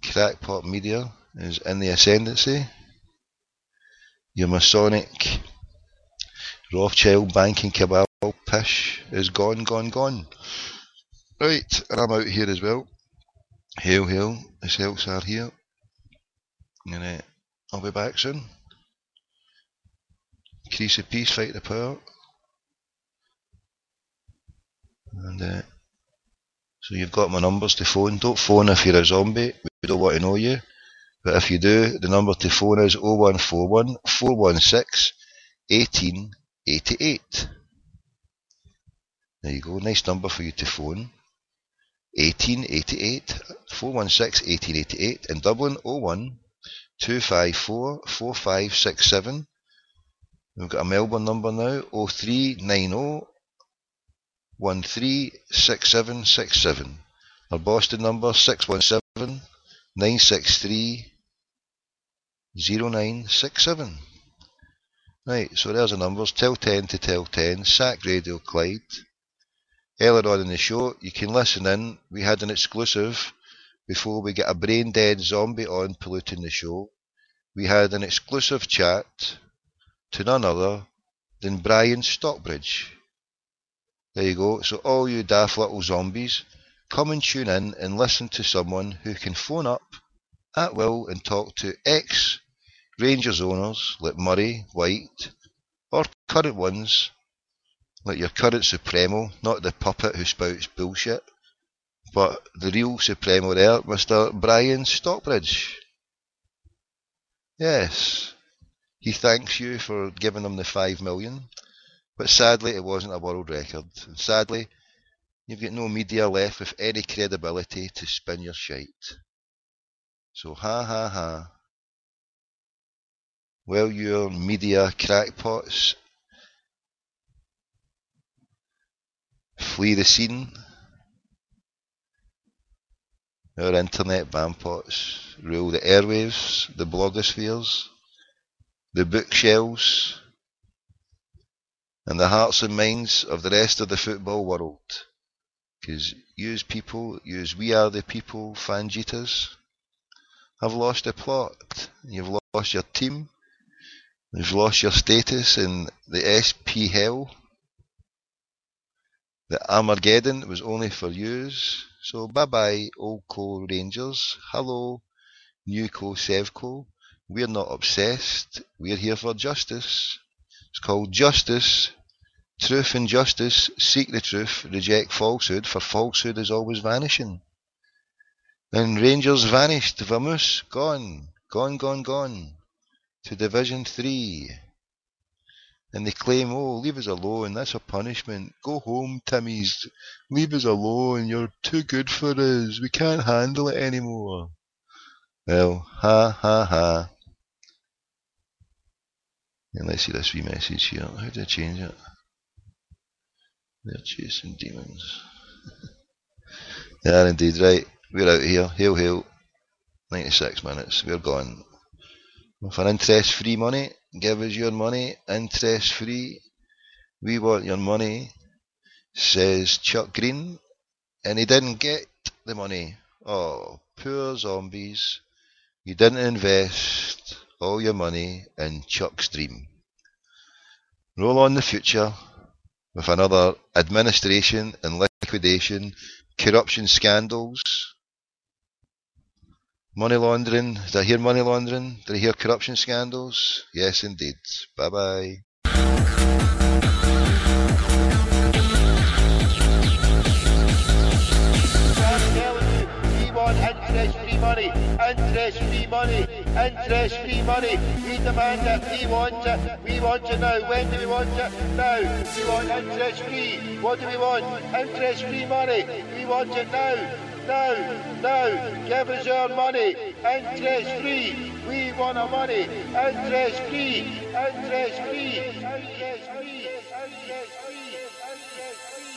Crackpot media is in the ascendancy. Your Masonic Rothschild banking cabal pish is gone. Right, and I'm out here as well. Hail, the cells are here. And I'll be back soon. Increase the peace, fight the power. And so you've got my numbers to phone. Don't phone if you're a zombie. We don't want to know you. But if you do, the number to phone is 0141 416 1888. There you go. Nice number for you to phone. 1888 416 1888. In Dublin, 01 254 4567. We've got a Melbourne number now, 0390 136767. Our Boston number, 617 963 0967. Right, so there's the numbers. Tell 10 to tell 10. Sack Radio Clyde. Earlier on in the show, you can listen in. We had an exclusive before we get a brain dead zombie on polluting the show. We had an exclusive chat to none other than Brian Stockbridge. There you go. So all you daft little zombies, come and tune in and listen to someone who can phone up at will and talk to ex-Rangers owners like Murray, White, or current ones like your current Supremo, not the puppet who spouts bullshit, but the real Supremo there, Mr. Brian Stockbridge. Yes. He thanks you for giving him the 5 million, but sadly it wasn't a world record. And sadly, you've got no media left with any credibility to spin your shite. So ha ha ha. Well, your media crackpots flee the scene. Our internet bampots rule the airwaves, the blogospheres, the bookshelves, and the hearts and minds of the rest of the football world. Because we are the people, Fanjitas, have lost the plot. You've lost your team. You've lost your status in the SP hell. The Armageddon was only for yous. So bye-bye, old co Rangers. Hello, new co Sevco. We're not obsessed. We're here for justice. It's called justice. Truth and justice. Seek the truth. Reject falsehood, for falsehood is always vanishing. And Rangers vanished. Vamoose, gone. Gone, gone, gone. To Division 3. And they claim, oh, leave us alone, that's a punishment. Go home, Timmies. Leave us alone, you're too good for us. We can't handle it anymore. Well, ha, ha, ha. And let's see this wee message here. How do I change it? They're chasing demons. Yeah, indeed, right. We're out here. Hail, hail. 96 minutes. We're gone. For interest-free money, give us your money. Interest-free. We want your money, says Chuck Green. And he didn't get the money. Oh, poor zombies. You didn't invest all your money in Chuck's dream. Roll on the future with another administration and liquidation, corruption scandals, money laundering. Did I hear money laundering? Did I hear corruption scandals? Yes, indeed. Bye-bye. Interest-free money, interest-free money, interest-free money. We demand it, we want it now. When do we want it? Now. We want interest-free. What do we want? Interest-free money. We want it now. Now. Give us your money. Interest-free. We want our money. Interest-free. Interest-free. Interest-free. Interest-free. Interest-free.